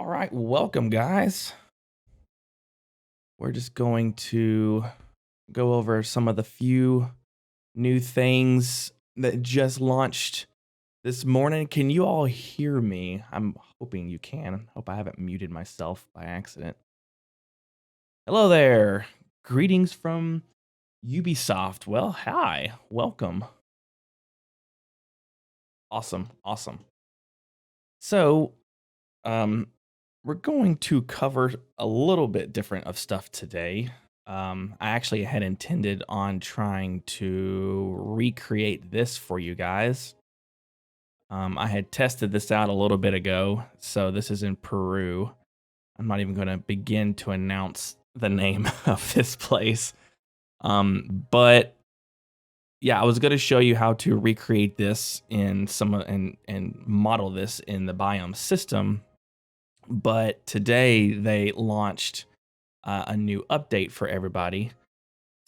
All right, welcome, guys. We're just going to go over some of the few new things that just launched this morning. Can you all hear me? I'm hoping you can. Hope I haven't muted myself by accident. Hello there. Greetings from Ubisoft. Well, hi. Welcome. Awesome. So, um, we're going to cover a little bit different of stuff today. I actually had intended on trying to recreate this for you guys. I had tested this out a little bit ago, so this is in Peru. I'm not even going to begin to announce the name of this place. But yeah, I was going to show you how to recreate this in and model this in the biome system. But today they launched a new update for everybody.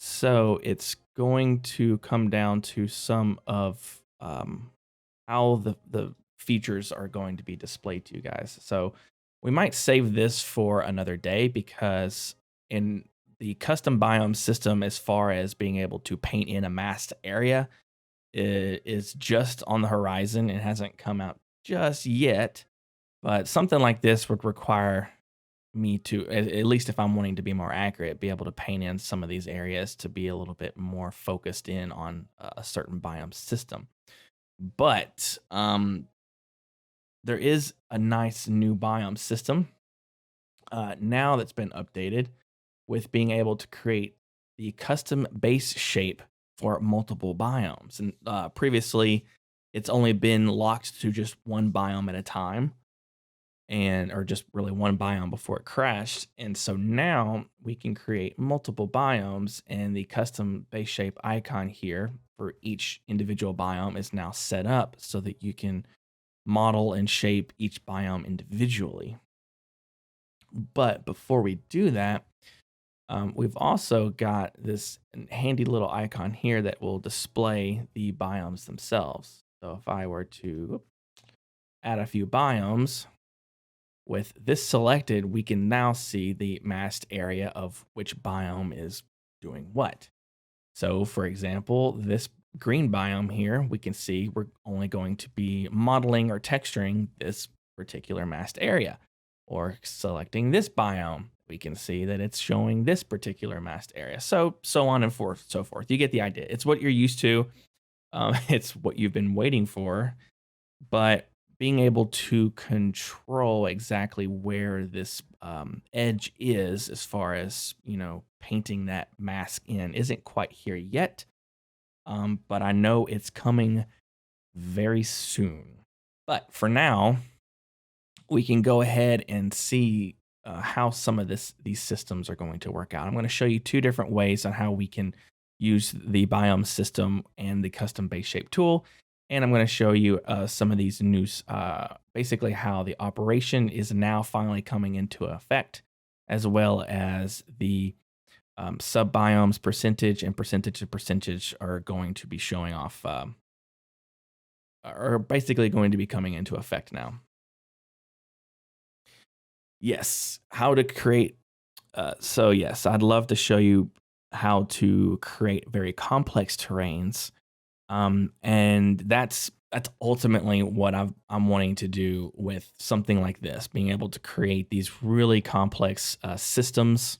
So it's going to come down to some of how the features are going to be displayed to you guys. So we might save this for another day because in the custom biome system, as far as being able to paint in a masked area, it is just on the horizon. It hasn't come out just yet, but something like this would require me to, at least if I'm wanting to be more accurate, be able to paint in some of these areas to be a little bit more focused in on a certain biome system. But there is a nice new biome system now that's been updated with being able to create the custom base shape for multiple biomes. And previously, it's only been locked to just one biome at a time, and or just really one biome before it crashed. And so now we can create multiple biomes, and the custom base shape icon here for each individual biome is now set up so that you can model and shape each biome individually. But before we do that, we've also got this handy little icon here that will display the biomes themselves. So if I were to add a few biomes, with this selected, we can now see the masked area of which biome is doing what. So for example, this green biome here, we can see we're only going to be modeling or texturing this particular masked area. Or selecting this biome, we can see that it's showing this particular masked area. So on and so forth. You get the idea. It's what you're used to. It's what you've been waiting for. But being able to control exactly where this edge is as far as, painting that mask in isn't quite here yet. But I know it's coming very soon. But for now, we can go ahead and see how some of these systems are going to work out. I'm going to show you two different ways on how we can use the biome system and the custom base shape tool. And I'm going to show you some of these news, basically how the operation is now finally coming into effect, as well as the sub biomes percentage and percentage to percentage are going to be showing off, are basically going to be coming into effect now. Yes, how to create. So yes, I'd love to show you how to create very complex terrains, and that's ultimately what I'm wanting to do with something like this, being able to create these really complex systems.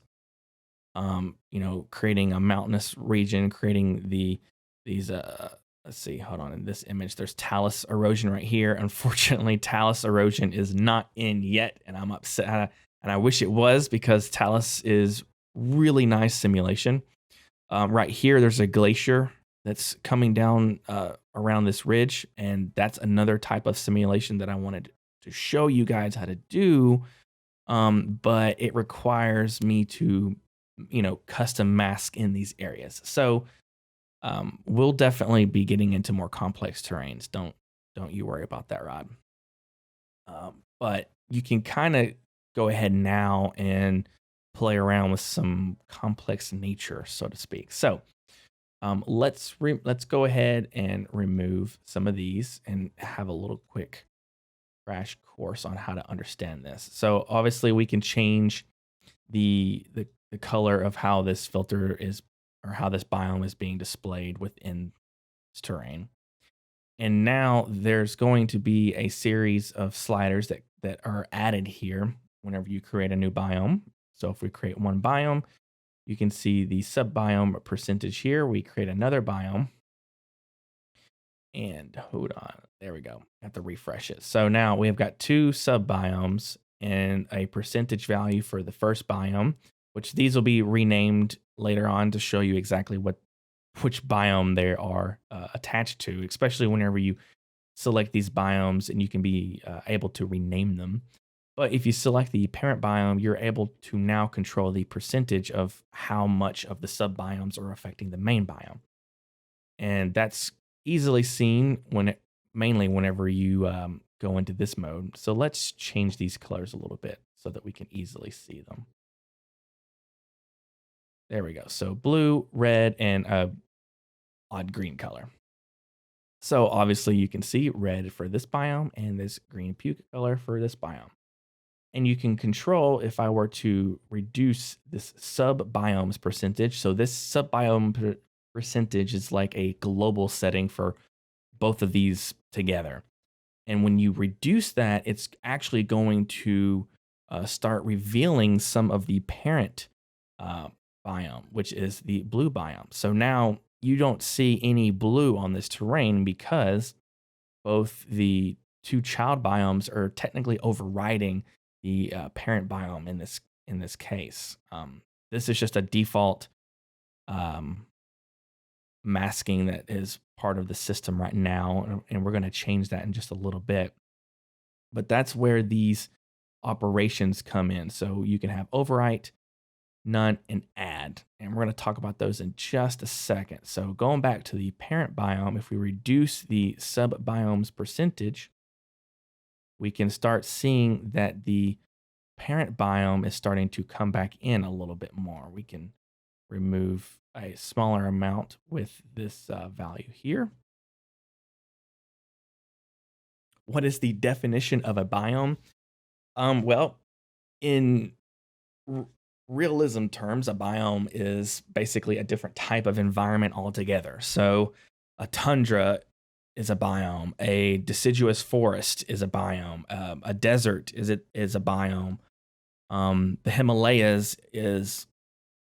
Creating a mountainous region, creating these let's see, hold on. In this image, there's talus erosion right here. Unfortunately, talus erosion is not in yet, and I'm upset. And I wish it was because talus is really nice simulation. Right here, there's a glacier that's coming down around this ridge, and that's another type of simulation that I wanted to show you guys how to do. But it requires me to, custom mask in these areas. So we'll definitely be getting into more complex terrains. Don't you worry about that, Rod. But you can kind of go ahead now and play around with some complex nature, so to speak. So let's go ahead and remove some of these and have a little quick crash course on how to understand this. So obviously we can change the color of how this filter is or how this biome is being displayed within this terrain. And now there's going to be a series of sliders that are added here whenever you create a new biome. So if we create one biome, you can see the subbiome percentage here. We create another biome. And hold on, there we go. Have to refresh it. So now we have got two subbiomes and a percentage value for the first biome, which these will be renamed later on to show you exactly which biome they are attached to, especially whenever you select these biomes and you can be able to rename them. But if you select the parent biome, you're able to now control the percentage of how much of the subbiomes are affecting the main biome. And that's easily seen mainly whenever you go into this mode. So let's change these colors a little bit so that we can easily see them. There we go. So blue, red, and a odd green color. So obviously you can see red for this biome and this green puke color for this biome. And you can control if I were to reduce this subbiomes percentage. So this subbiome percentage is like a global setting for both of these together. And when you reduce that, it's actually going to start revealing some of the parent uh, biome, which is the blue biome. So now you don't see any blue on this terrain because both the two child biomes are technically overriding the parent biome in this case. This is just a default um, masking that is part of the system right now, and we're going to change that in just a little bit. But that's where these operations come in. So you can have overwrite, none, and add. And we're going to talk about those in just a second. So going back to the parent biome, if we reduce the subbiomes percentage, we can start seeing that the parent biome is starting to come back in a little bit more. We can remove a smaller amount with this value here. What is the definition of a biome? Well, in r- realism terms, a biome is basically a different type of environment altogether. So, a tundra is a biome. A deciduous forest is a biome. A desert is a biome. The Himalayas is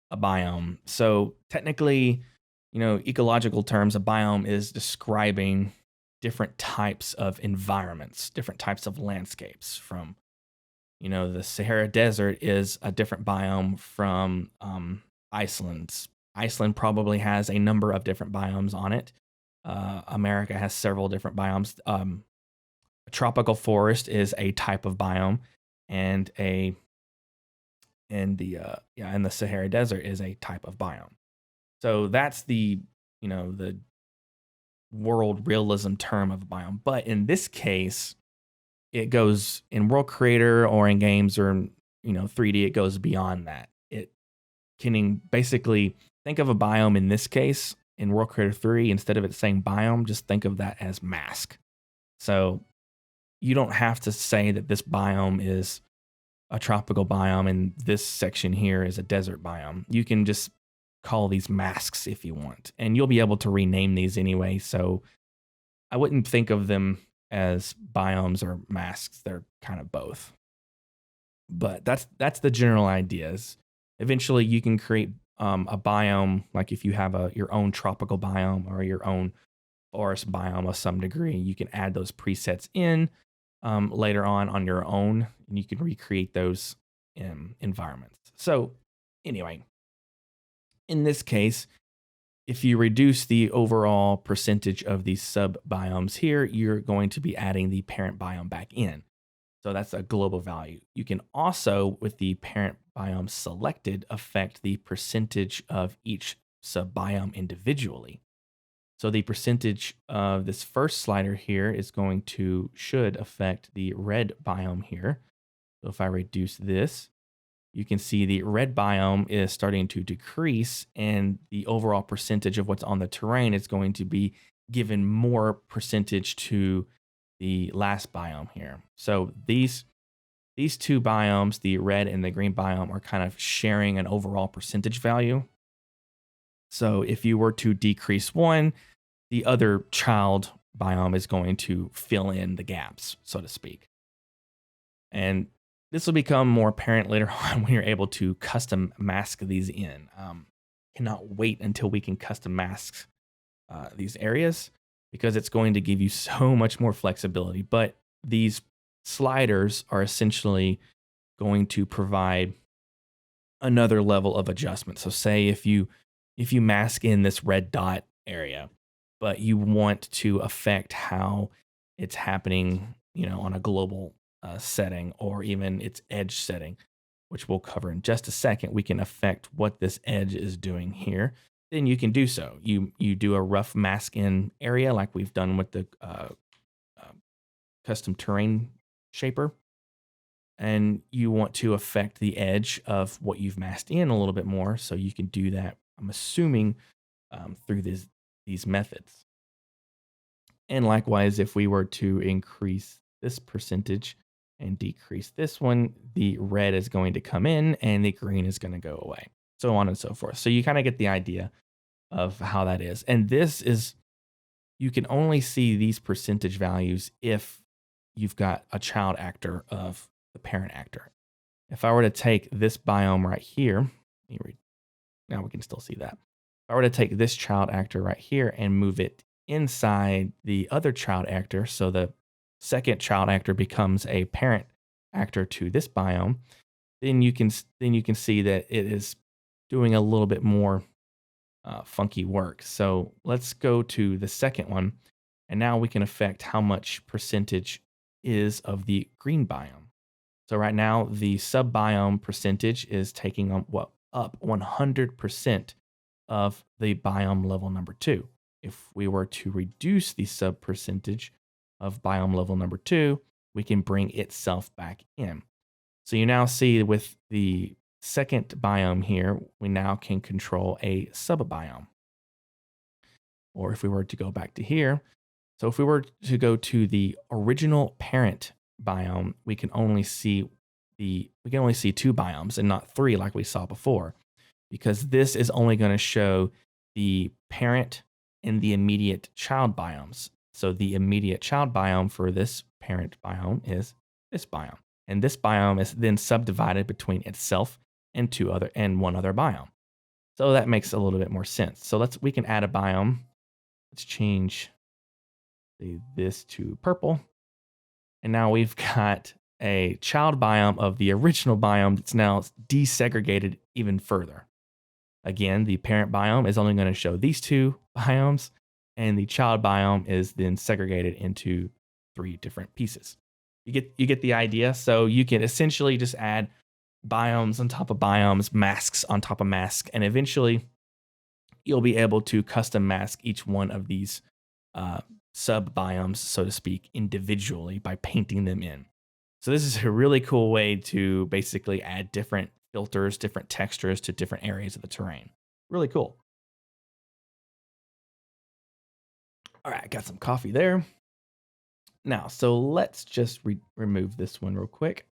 a biome. So technically, ecological terms, a biome is describing different types of environments, different types of landscapes. From, the Sahara Desert is a different biome from Iceland's. Iceland probably has a number of different biomes on it. America has several different biomes. A tropical forest is a type of biome, and and the Sahara Desert is a type of biome. So that's the world realism term of a biome. But in this case, it goes in World Creator or in games or 3D. It goes beyond that. It can basically think of a biome in this case in World Creator 3. Instead of it saying biome, just think of that as mask. So you don't have to say that this biome is a tropical biome and this section here is a desert biome. You can just call these masks if you want, and you'll be able to rename these anyway. So I wouldn't think of them as biomes or masks. They're kind of both. But that's the general ideas. Eventually, you can create a biome, like if you have your own tropical biome or your own forest biome of some degree. You can add those presets in later on your own, and you can recreate those environments. So anyway, in this case, if you reduce the overall percentage of these sub biomes here, you're going to be adding the parent biome back in. So that's a global value. You can also, with the parent biome selected, affect the percentage of each sub biome individually. So the percentage of this first slider here should affect the red biome here. So if I reduce this, you can see the red biome is starting to decrease, and the overall percentage of what's on the terrain is going to be given more percentage to the last biome here. So these two biomes, the red and the green biome, are kind of sharing an overall percentage value. So if you were to decrease one, the other child biome is going to fill in the gaps, so to speak. And this will become more apparent later on when you're able to custom mask these in. Cannot wait until we can custom mask these areas because it's going to give you so much more flexibility. But these sliders are essentially going to provide another level of adjustment. So say if you mask in this red dot area, but you want to affect how it's happening, on a global setting or even its edge setting, which we'll cover in just a second, we can affect what this edge is doing here. Then you can do so. You do a rough mask in area like we've done with the custom terrain shaper, and you want to affect the edge of what you've masked in a little bit more. So you can do that, I'm assuming, through these methods. And likewise, if we were to increase this percentage and decrease this one, the red is going to come in and the green is going to go away, so on and so forth. So you kind of get the idea of how that is. And this is, you can only see these percentage values if you've got a child actor of the parent actor. If I were to take this biome right here, now we can still see that. If I were to take this child actor right here and move it inside the other child actor, so the second child actor becomes a parent actor to this biome, then you can see that it is doing a little bit more funky work. So let's go to the second one, and now we can affect how much percentage is of the green biome. So right now the sub biome percentage is taking on up 100% of the biome level number 2. If we were to reduce the sub percentage of biome level number 2, we can bring itself back in. So you now see with the second biome here, we now can control a sub biome. Or if we were to go back to here, so if we were to go to the original parent biome, we can only see 2 biomes and not 3 like we saw before, because this is only going to show the parent and the immediate child biomes. So the immediate child biome for this parent biome is this biome. And this biome is then subdivided between itself and one other biome. So that makes a little bit more sense. So we can add a biome. Let's change this to purple. And now we've got a child biome of the original biome that's now desegregated even further. Again, the parent biome is only going to show these 2 biomes, and the child biome is then segregated into 3 different pieces. You get the idea. So you can essentially just add biomes on top of biomes, masks on top of masks, and eventually you'll be able to custom mask each one of these sub biomes, so to speak, individually by painting them in. So this is a really cool way to basically add different filters, different textures to different areas of the terrain. Really cool. All right, got some coffee there. Now, so let's just remove this one real quick.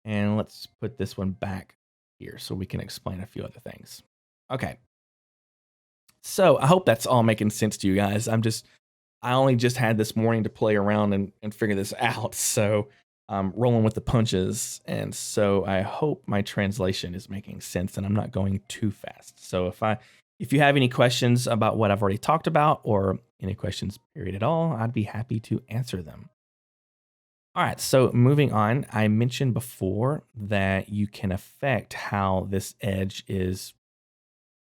And let's put this one back here so we can explain a few other things. Okay. So I hope that's all making sense to you guys. I only just had this morning to play around and figure this out. So I'm rolling with the punches. And so I hope my translation is making sense and I'm not going too fast. So if you have any questions about what I've already talked about or any questions period at all, I'd be happy to answer them. All right, so moving on, I mentioned before that you can affect how this edge is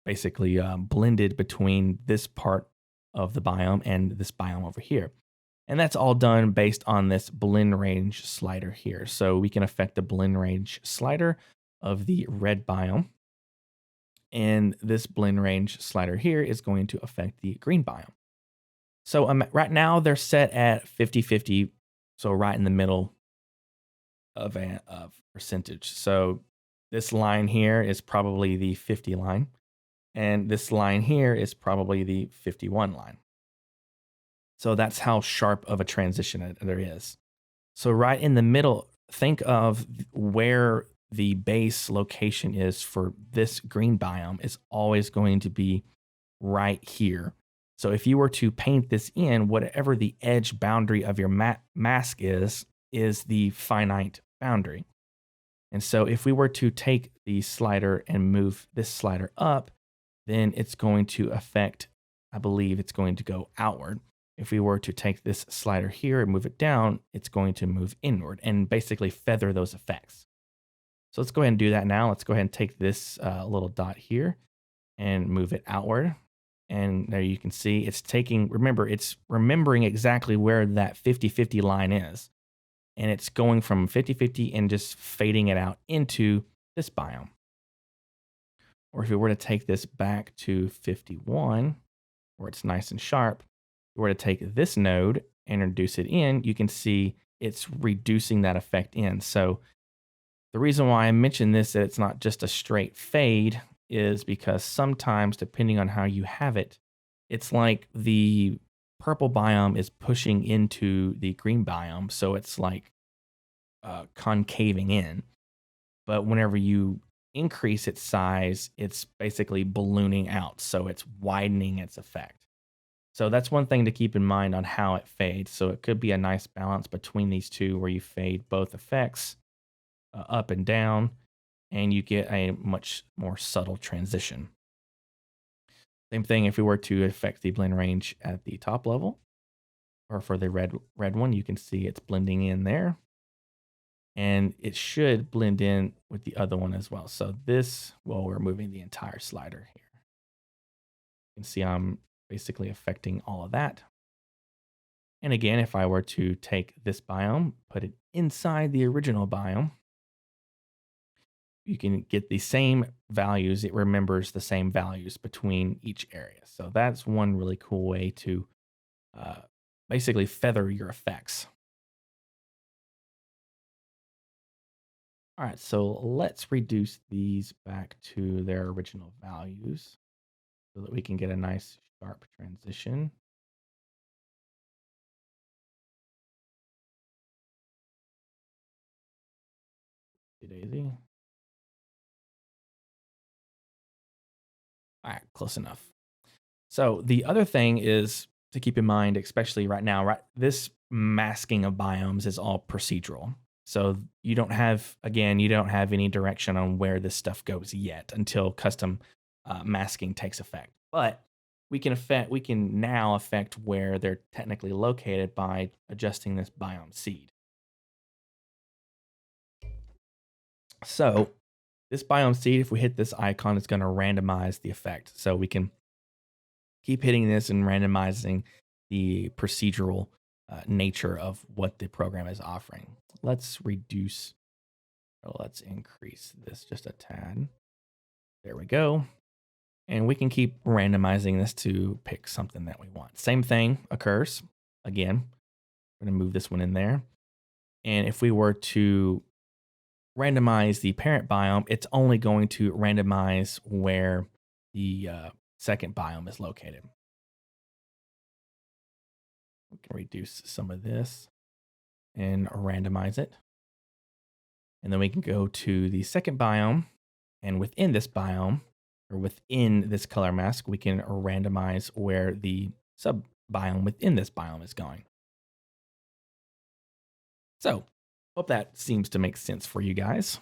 basically blended between this part of the biome and this biome over here. And that's all done based on this blend range slider here. So we can affect the blend range slider of the red biome. And this blend range slider here is going to affect the green biome. So right now they're set at 50-50. So right in the middle of percentage. So this line here is probably the 50 line. And this line here is probably the 51 line. So that's how sharp of a transition there is. So right in the middle, think of where the base location is for this green biome is always going to be right here. So if you were to paint this in, whatever the edge boundary of your mask is the finite boundary. And so if we were to take the slider and move this slider up, then it's going to affect, I believe it's going to go outward. If we were to take this slider here and move it down, it's going to move inward and basically feather those effects. So let's go ahead and do that now. Let's go ahead and take this little dot here and move it outward. And there you can see it's taking, remember, it's remembering exactly where that 50-50 line is. And it's going from 50-50 and just fading it out into this biome. Or if we were to take this back to 51, where it's nice and sharp, if we were to take this node and reduce it in, you can see it's reducing that effect in. So the reason why I mention this, that it's not just a straight fade, is because sometimes, depending on how you have it, it's like the purple biome is pushing into the green biome. So it's like concaving in. But whenever you increase its size, it's basically ballooning out. So it's widening its effect. So that's one thing to keep in mind on how it fades. So it could be a nice balance between these two where you fade both effects up and down, and you get a much more subtle transition. Same thing if we were to affect the blend range at the top level, or for the red one, you can see it's blending in there. And it should blend in with the other one as well. So this, well, we're moving the entire slider here. You can see I'm basically affecting all of that. And again, if I were to take this biome, put it inside the original biome, you can get the same values. It remembers the same values between each area. So that's one really cool way to basically feather your effects. All right, so let's reduce these back to their original values so that we can get a nice sharp transition. Daisy. All right, close enough. So the other thing is to keep in mind, especially right now, right? This masking of biomes is all procedural. So you don't have, again, you don't have any direction on where this stuff goes yet until custom masking takes effect. But we can now affect where they're technically located by adjusting this biome seed. So this biome seed, if we hit this icon, it's going to randomize the effect. So we can keep hitting this and randomizing the procedural nature of what the program is offering. Let's reduce, or let's increase this just a tad. There we go. And we can keep randomizing this to pick something that we want. Same thing occurs. Again, we're going to move this one in there. And if we were to randomize the parent biome, it's only going to randomize where the second biome is located. We can reduce some of this and randomize it. And then we can go to the second biome. And within this biome, or within this color mask, we can randomize where the sub biome within this biome is going. So, hope that seems to make sense for you guys.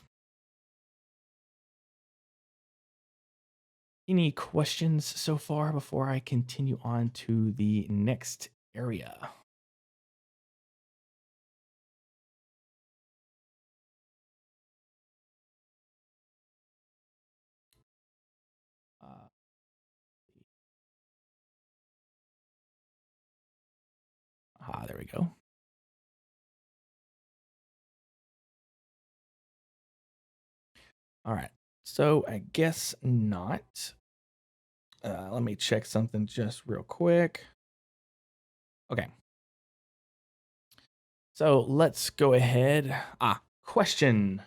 Any questions so far before I continue on to the next area? There we go. All right, so I guess not. Let me check something just real quick. Okay. So let's go ahead. Question.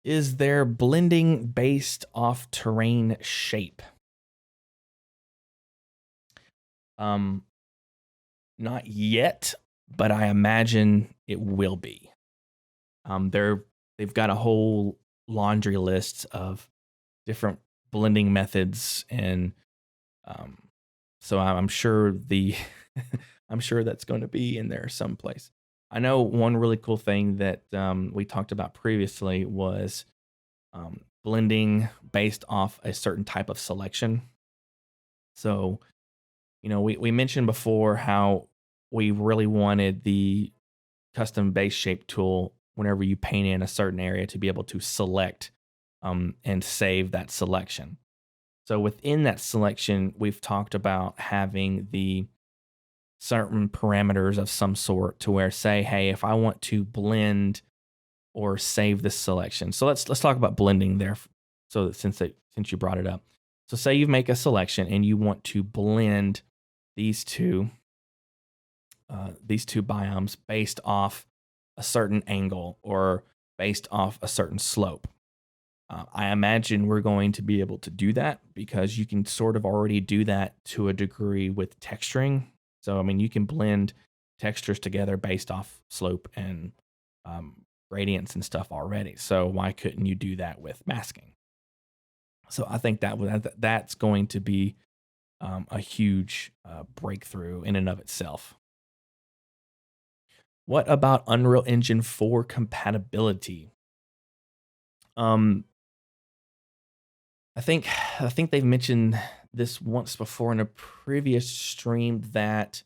Is there blending based off terrain shape? Um, Not yet, but I imagine it will be. They've got a whole laundry list of different blending methods, and um, so I'm sure I'm sure that's going to be in there someplace. I know one really cool thing that we talked about previously was blending based off a certain type of selection. So, we mentioned before how we really wanted the custom base shape tool whenever you paint in a certain area to be able to select and save that selection. So within that selection, we've talked about having the certain parameters of some sort to where, say, hey, if I want to blend or save this selection. So let's talk about blending there. So since you brought it up, so say you make a selection and you want to blend these two biomes based off a certain angle or based off a certain slope. I imagine we're going to be able to do that because you can sort of already do that to a degree with texturing. So, I mean, you can blend textures together based off slope and gradients and stuff already. So, why couldn't you do that with masking? So, I think that's going to be a huge breakthrough in and of itself. What about Unreal Engine 4 compatibility? Um, I think they've mentioned this once before in a previous stream that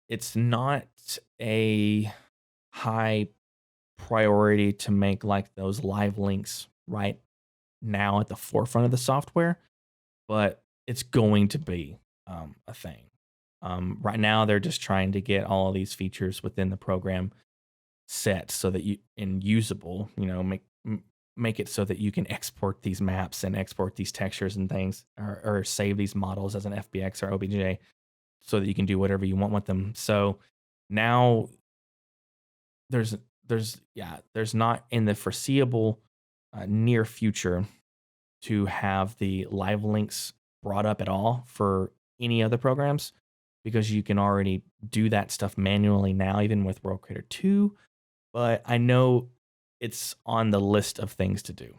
it's not a high priority to make like those live links right now at the forefront of the software, but it's going to be a thing. Right now, they're just trying to get all of these features within the program set so that you and usable, make it so that you can export these maps and export these textures and things, or save these models as an FBX or OBJ, so that you can do whatever you want with them. So now there's there's not in the foreseeable near future to have the live links brought up at all for any other programs, because you can already do that stuff manually now, even with World Creator 2. But I know it's on the list of things to do.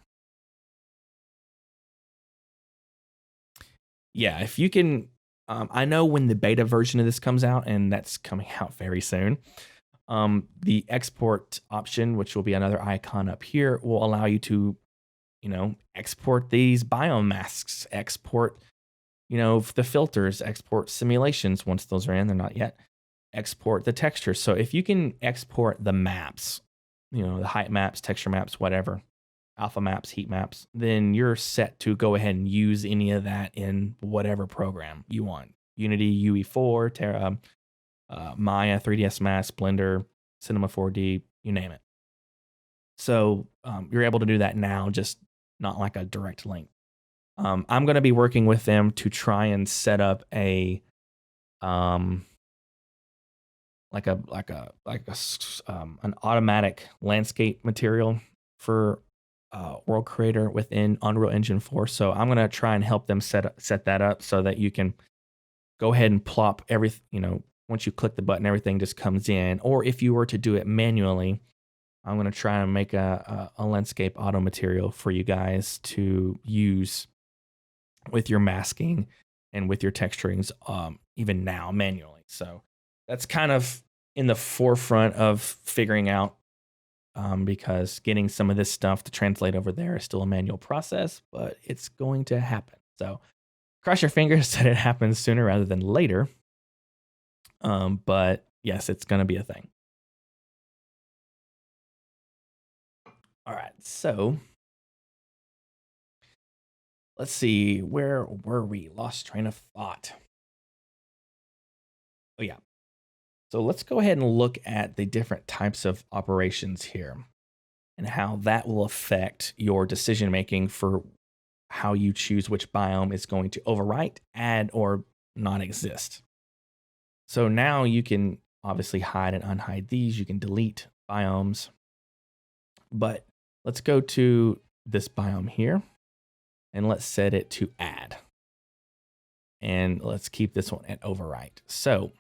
Yeah, if you can, I know when the beta version of this comes out, and that's coming out very soon. The export option, which will be another icon up here, will allow you to, export these biome masks, export, the filters, export simulations once those are in. They're not yet. Export the textures. So if you can export the maps, the height maps, texture maps, whatever, alpha maps, heat maps, then you're set to go ahead and use any of that in whatever program you want. Unity, UE4, Terra, Maya, 3ds Max, Blender, Cinema 4D, you name it. So you're able to do that now, just not like a direct link. I'm going to be working with them to try and set up a an automatic landscape material for World Creator within Unreal Engine 4. So I'm gonna try and help them set that up so that you can go ahead and plop everything. Once you click the button, everything just comes in. Or if you were to do it manually, I'm gonna try and make a landscape auto material for you guys to use with your masking and with your texturings, even now manually. So that's kind of in the forefront of figuring out, because getting some of this stuff to translate over there is still a manual process, but it's going to happen. So cross your fingers that it happens sooner rather than later. But yes, it's going to be a thing. All right, so let's see, where were we? Lost train of thought. Oh yeah. So let's go ahead and look at the different types of operations here and how that will affect your decision making for how you choose which biome is going to overwrite, add, or not exist. So now you can obviously hide and unhide these. You can delete biomes. But let's go to this biome here and let's set it to add. And let's keep this one at overwrite. So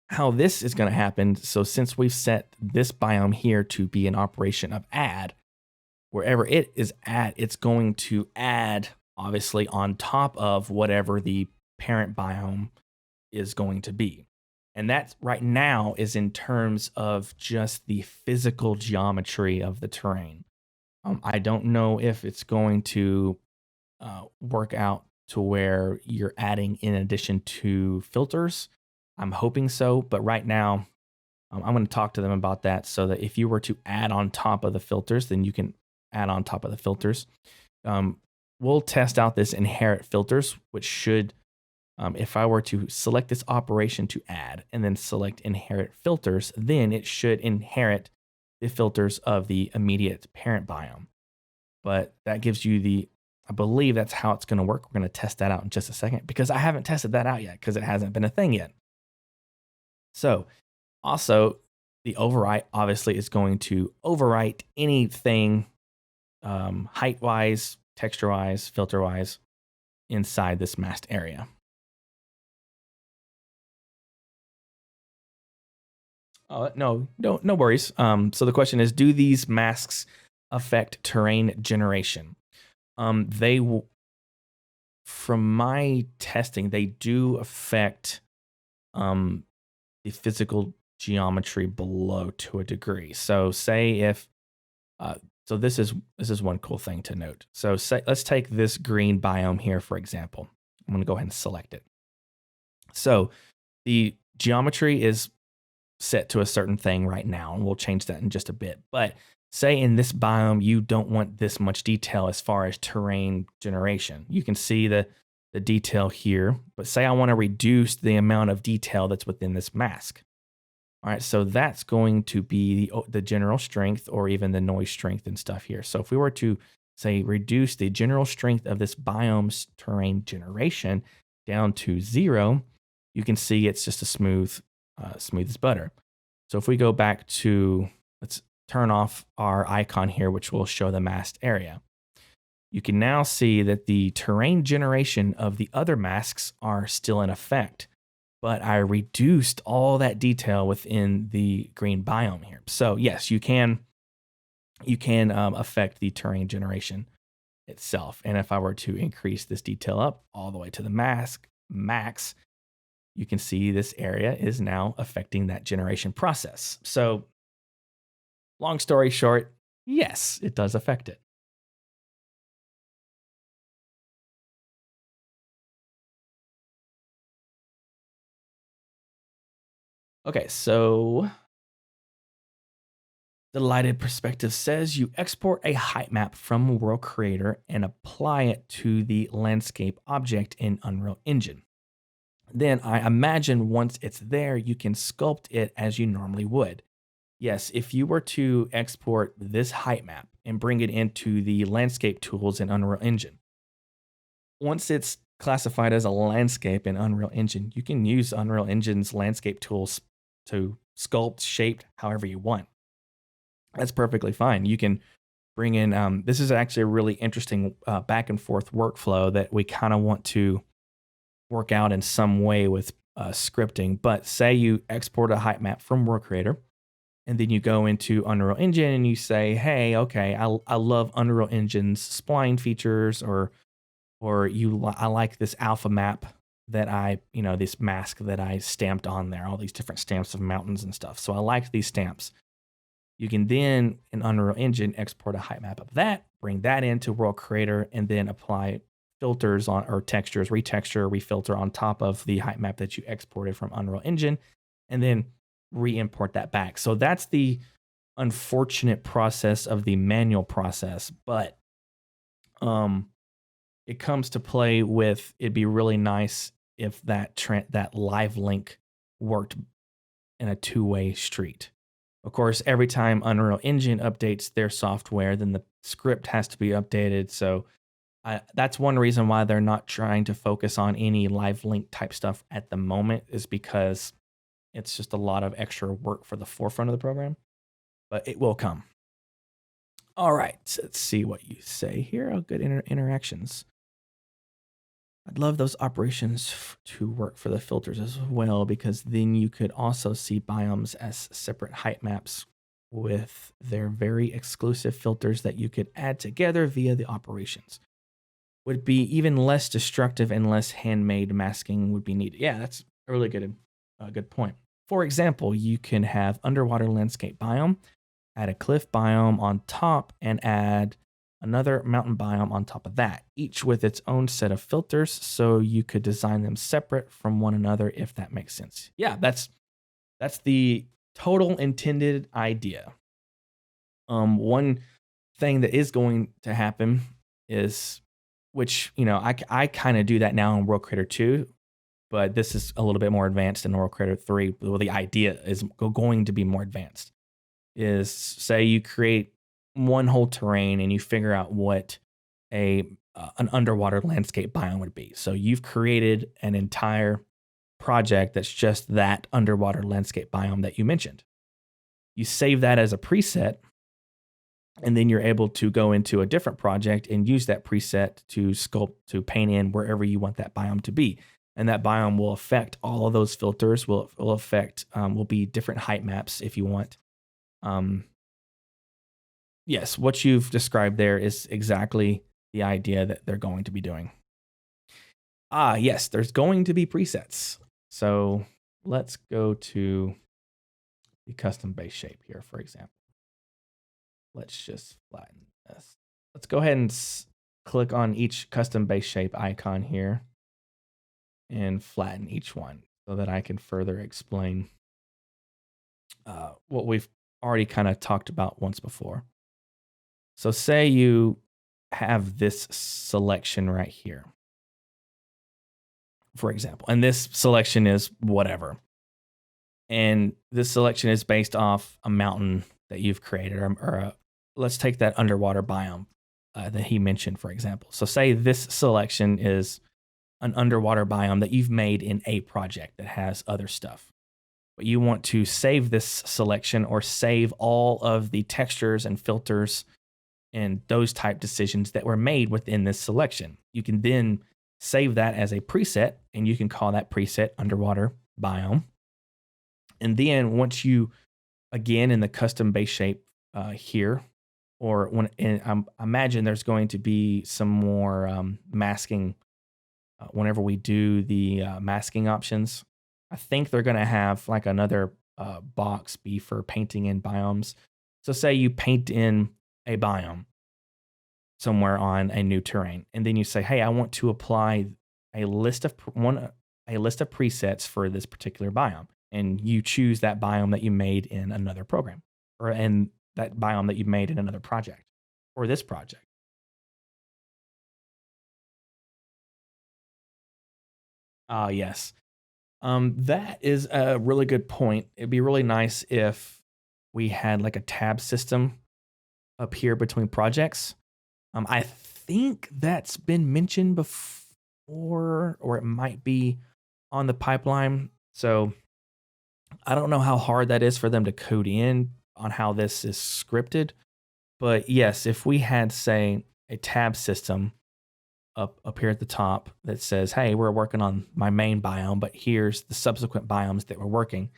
how this is going to happen, so since we've set this biome here to be an operation of add, wherever it is at, it's going to add obviously on top of whatever the parent biome is going to be. And that right now is in terms of just the physical geometry of the terrain. I don't know if it's going to work out to where you're adding in addition to filters. I'm hoping so, but right now I'm going to talk to them about that so that if you were to add on top of the filters, then you can add on top of the filters. We'll test out this inherit filters, which should, if I were to select this operation to add and then select inherit filters, then it should inherit the filters of the immediate parent biome. But that gives you I believe that's how it's going to work. We're going to test that out in just a second because I haven't tested that out yet because it hasn't been a thing yet. So also the overwrite obviously is going to overwrite anything height wise, texture wise, filter wise inside this masked area. No worries. So the question is, do these masks affect terrain generation? They will, from my testing, they do affect the physical geometry below to a degree. So say if so this is one cool thing to note. So let's take this green biome here, for example. I'm going to go ahead and select it. So the geometry is set to a certain thing right now, and we'll change that in just a bit. But say in this biome, you don't want this much detail as far as terrain generation. You can see the detail here, but say I want to reduce the amount of detail that's within this mask. All right, so that's going to be the general strength or even the noise strength and stuff here. So if we were to say reduce the general strength of this biome's terrain generation down to 0, you can see it's just a smooth as butter. So if we go back to, let's turn off our icon here, which will show the masked area. You can now see that the terrain generation of the other masks are still in effect, but I reduced all that detail within the green biome here. So yes, you can affect the terrain generation itself. And if I were to increase this detail up all the way to the max, you can see this area is now affecting that generation process. So long story short, yes, it does affect it. Okay, so Delighted Perspective says you export a height map from World Creator and apply it to the landscape object in Unreal Engine. Then I imagine once it's there, you can sculpt it as you normally would. Yes, if you were to export this height map and bring it into the landscape tools in Unreal Engine, once it's classified as a landscape in Unreal Engine, you can use Unreal Engine's landscape tools to sculpt, shape however you want. That's perfectly fine. You can bring in, this is actually a really interesting back and forth workflow that we kind of want to work out in some way with scripting. But say you export a height map from World Creator, and then you go into Unreal Engine and you say, hey, okay, I love Unreal Engine's spline features, or I like this alpha map that this mask that I stamped on there, all these different stamps of mountains and stuff. So I like these stamps. You can then, in Unreal Engine, export a height map of that, bring that into World Creator, and then apply filters on, or textures, retexture, refilter on top of the height map that you exported from Unreal Engine, and then re-import that back. So that's the unfortunate process of the manual process, but it comes to play with, it'd be really nice if that live link worked in a two-way street. Of course, every time Unreal Engine updates their software, then the script has to be updated. So that's one reason why they're not trying to focus on any live link type stuff at the moment, is because it's just a lot of extra work for the forefront of the program, but it will come. All right, let's see what you say here. Oh, good interactions. I'd love those operations to work for the filters as well, because then you could also see biomes as separate height maps with their very exclusive filters that you could add together via the operations. Would be even less destructive and less handmade masking would be needed. Yeah, that's a really good point. For example, you can have underwater landscape biome, add a cliff biome on top, and add another mountain biome on top of that, each with its own set of filters, so you could design them separate from one another, if that makes sense. Yeah, that's the total intended idea. One thing that is going to happen is, which I kind of do that now in World Creator 2, but this is a little bit more advanced in World Creator 3. Well, the idea is going to be more advanced. Is, say you create one whole terrain and you figure out what an underwater landscape biome would be. So you've created an entire project that's just that underwater landscape biome that you mentioned. You save that as a preset, and then you're able to go into a different project and use that preset to sculpt, to paint in wherever you want that biome to be. And that biome will affect all of those filters, will affect, will be different height maps if you want. Yes, what you've described there is exactly the idea that they're going to be doing. Yes, there's going to be presets. So let's go to the custom base shape here, for example. Let's just flatten this. Let's go ahead and click on each custom base shape icon here and flatten each one so that I can further explain what we've already kind of talked about once before. So say you have this selection right here, for example, and this selection is whatever. And this selection is based off a mountain that you've created, or let's take that underwater biome that he mentioned, for example. So say this selection is an underwater biome that you've made in a project that has other stuff. But you want to save this selection, or save all of the textures and filters and those type decisions that were made within this selection. You can then save that as a preset, and you can call that preset underwater biome. And then once you, again, in the custom base shape here, or when imagine there's going to be some more masking whenever we do the masking options. I think they're going to have like another box be for painting in biomes. So say you paint in a biome somewhere on a new terrain, and then you say, hey, I want to apply a list of presets for this particular biome, and you choose that biome that you made in another program, or in that biome that you made in another project, or this project. Yes. That is a really good point. It'd be really nice if we had like a tab system up here between projects. I think that's been mentioned before, or it might be on the pipeline. So I don't know how hard that is for them to code in on how this is scripted. But yes, if we had, say, a tab system up here at the top that says, hey, we're working on my main biome, but here's the subsequent biomes that we're working.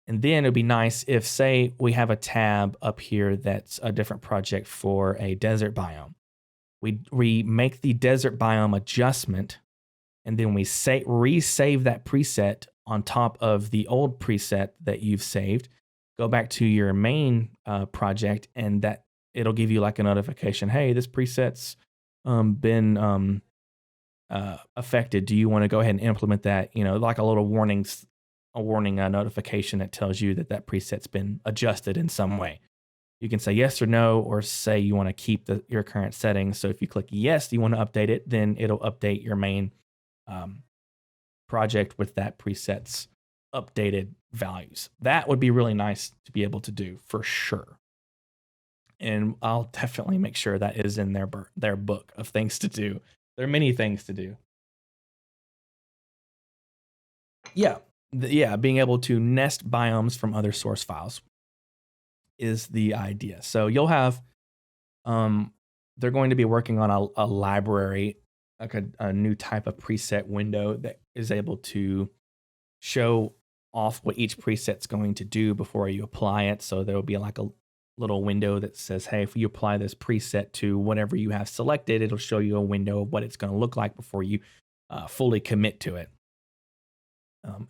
And then it'd be nice if, say, we have a tab up here that's a different project for a desert biome. We make the desert biome adjustment, and then we resave that preset on top of the old preset that you've saved. Go back to your main project, and that it'll give you like a notification. Hey, this preset's been affected. Do you want to go ahead and implement that? Like a little warning notification that tells you that that preset's been adjusted in some way. You can say yes or no, or say you want to keep your current settings. So if you click yes, you want to update it, then it'll update your main project with that preset's updated values. That would be really nice to be able to do, for sure. And I'll definitely make sure that is in their book of things to do. There are many things to do. Yeah. Being able to nest biomes from other source files is the idea. So you'll have, they're going to be working on a library like a new type of preset window that is able to show off what each preset's going to do before you apply it. So there will be like a little window that says, hey, if you apply this preset to whatever you have selected, it'll show you a window of what it's going to look like before you fully commit to it.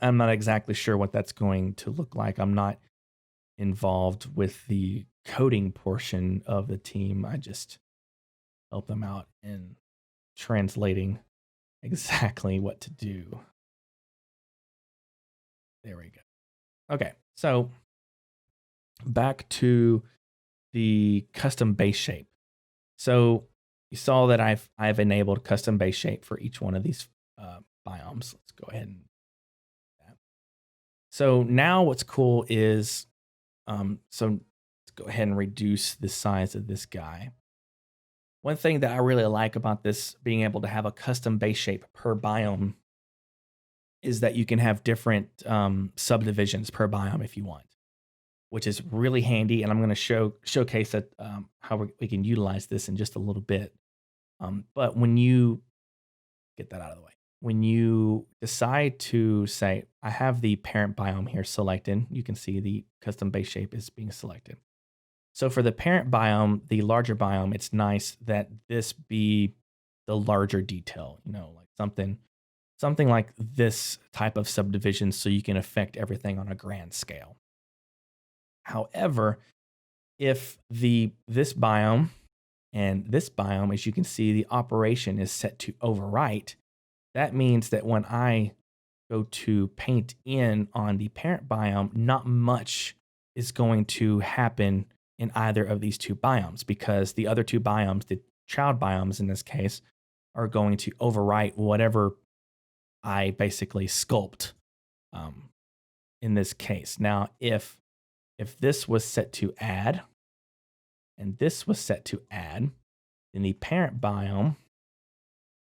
I'm not exactly sure what that's going to look like. I'm not involved with the coding portion of the team. I just help them out in translating exactly what to do. There we go. Okay, so back to the custom base shape. So you saw that I've enabled custom base shape for each one of these biomes. Let's go ahead and do that. So now what's cool is, so let's go ahead and reduce the size of this guy. One thing that I really like about this being able to have a custom base shape per biome is that you can have different subdivisions per biome if you want, which is really handy. And I'm going to showcase that, how we can utilize this in just a little bit. But when you get that out of the way, when you decide to say, I have the parent biome here selected, you can see the custom base shape is being selected. So for the parent biome, the larger biome, it's nice that this be the larger detail, like something like this type of subdivision so you can affect everything on a grand scale. However, if this biome and this biome, as you can see, the operation is set to overwrite, that means that when I go to paint in on the parent biome, not much is going to happen in either of these two biomes, because the other two biomes, the child biomes in this case, are going to overwrite whatever I basically sculpt in this case. Now, if this was set to add and this was set to add, then the parent biome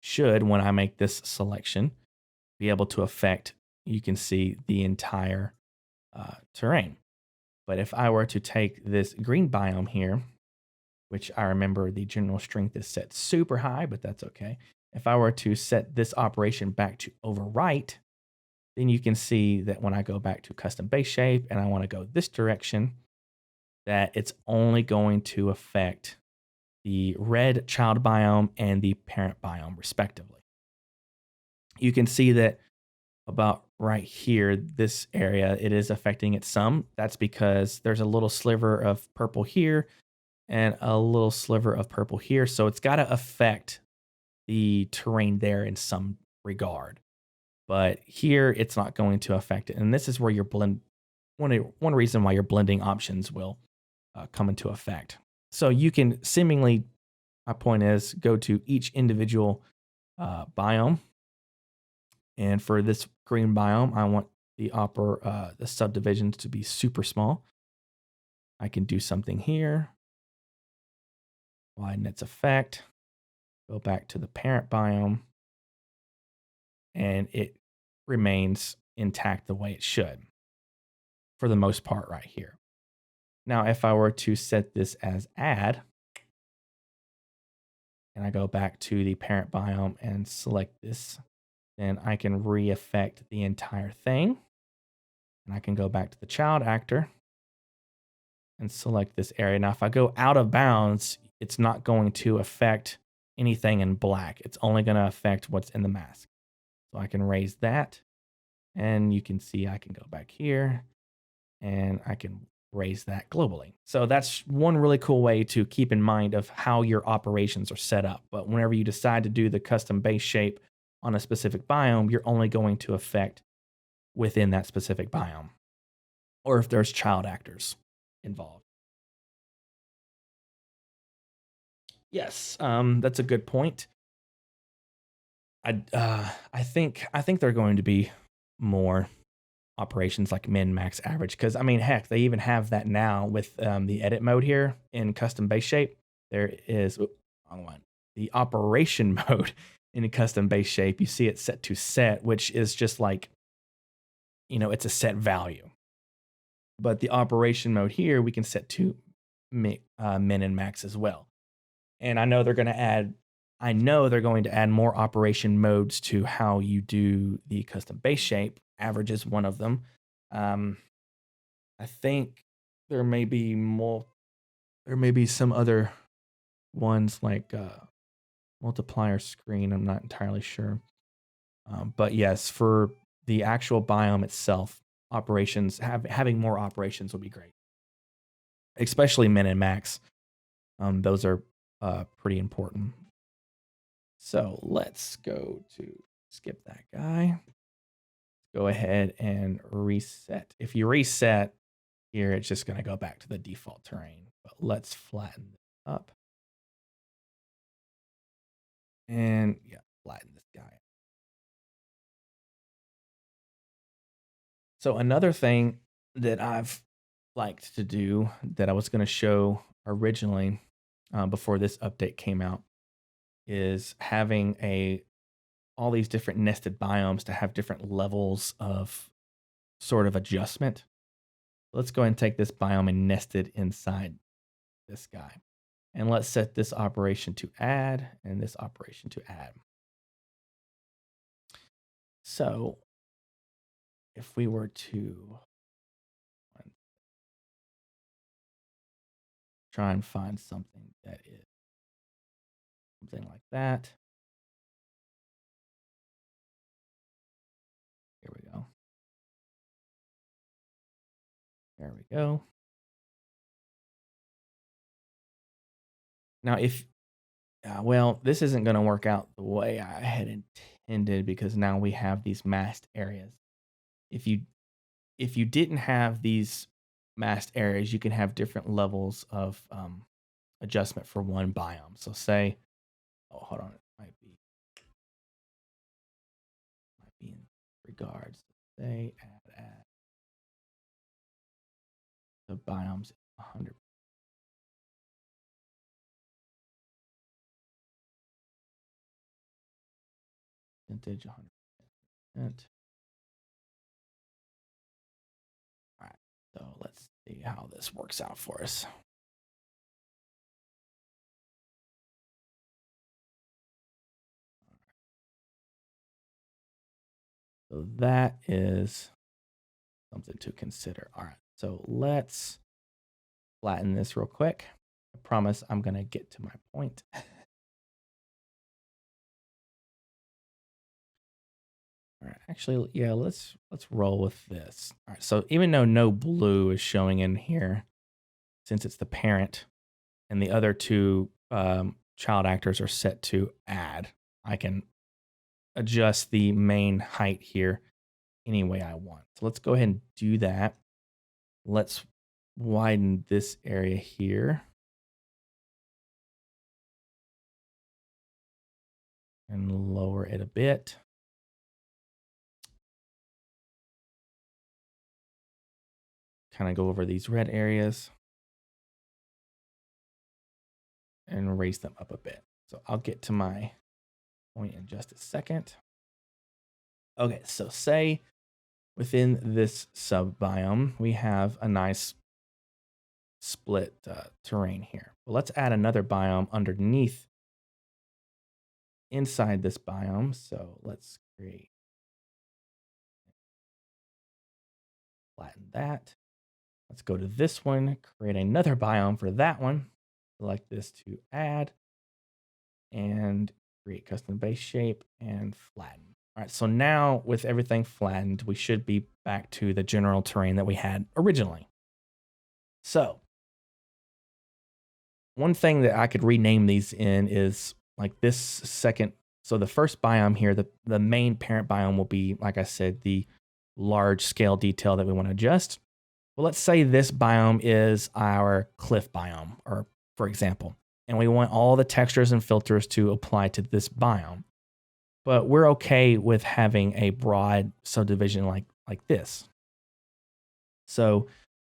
should, when I make this selection, be able to affect, you can see, the entire terrain. But if I were to take this green biome here, which I remember the general strength is set super high, but that's okay. If I were to set this operation back to overwrite, then you can see that when I go back to custom base shape and I want to go this direction, that it's only going to affect the red child biome and the parent biome respectively. You can see that about right here, this area, it is affecting it some. That's because there's a little sliver of purple here and a little sliver of purple here. So it's got to affect the terrain there in some regard. But here, it's not going to affect it. And this is where your one reason why your blending options will come into effect. So you can seemingly, my point is, go to each individual biome. And for this green biome, I want the subdivisions to be super small. I can do something here. Widen its effect. Go back to the parent biome. And it remains intact the way it should, for the most part right here. Now, if I were to set this as add, and I go back to the parent biome and select this, then I can re-affect the entire thing. And I can go back to the child actor and select this area. Now, if I go out of bounds, it's not going to affect anything in black. It's only going to affect what's in the mask. So I can raise that, and you can see I can go back here and I can raise that globally. So that's one really cool way to keep in mind of how your operations are set up. But whenever you decide to do the custom base shape on a specific biome, you're only going to affect within that specific biome, or if there's child actors involved. Yes, that's a good point. I think they're going to be more operations like min, max, average. Because I mean, heck, they even have that now with the edit mode here in custom base shape. There is wrong one. The operation mode in a custom base shape. You see it set to set, which is just like, it's a set value. But the operation mode here, we can set to min and max as well. And I know they're going to add I know they're going to add more operation modes to how you do the custom base shape. Average is one of them. I think there may be more. There may be some other ones like multiplier screen. I'm not entirely sure. But yes, for the actual biome itself, operations having more operations would be great, especially min and max. Those are pretty important. So let's go to skip that guy. Go ahead and reset. If you reset here, it's just going to go back to the default terrain. But let's flatten this up. And yeah, flatten this guy. So another thing that I've liked to do that I was going to show originally before this update came out is having all these different nested biomes to have different levels of sort of adjustment. Let's go ahead and take this biome and nest it inside this guy. And let's set this operation to add and this operation to add. So if we were to try and find something that is something like that. Here we go. There we go. Now, well, this isn't going to work out the way I had intended because now we have these masked areas. If you didn't have these masked areas, you can have different levels of adjustment for one biome. So say, oh, hold on, it might be in regards. Say add the biomes 100. Percentage 100%. All right, so let's see how this works out for us. So that is something to consider. All right, so let's flatten this real quick. I promise I'm going to get to my point. All right, actually, yeah, let's roll with this. All right, so even though no blue is showing in here, since it's the parent and the other two child actors are set to add, I can adjust the main height here any way I want. So let's go ahead and do that. Let's widen this area here. And lower it a bit. Kind of go over these red areas and raise them up a bit. So I'll get to my point in just a second. Okay, so say within this sub-biome, we have a nice split terrain here. Well, let's add another biome underneath inside this biome. So let's flatten that. Let's go to this one, create another biome for that one. Select this to add and create custom base shape and flatten. All right, so now with everything flattened, we should be back to the general terrain that we had originally. So one thing that I could rename these in is like this second. So the first biome here, the main parent biome will be, like I said, the large scale detail that we want to adjust. Well, let's say this biome is our cliff biome, or for example, and we want all the textures and filters to apply to this biome. But we're okay with having a broad subdivision like this. So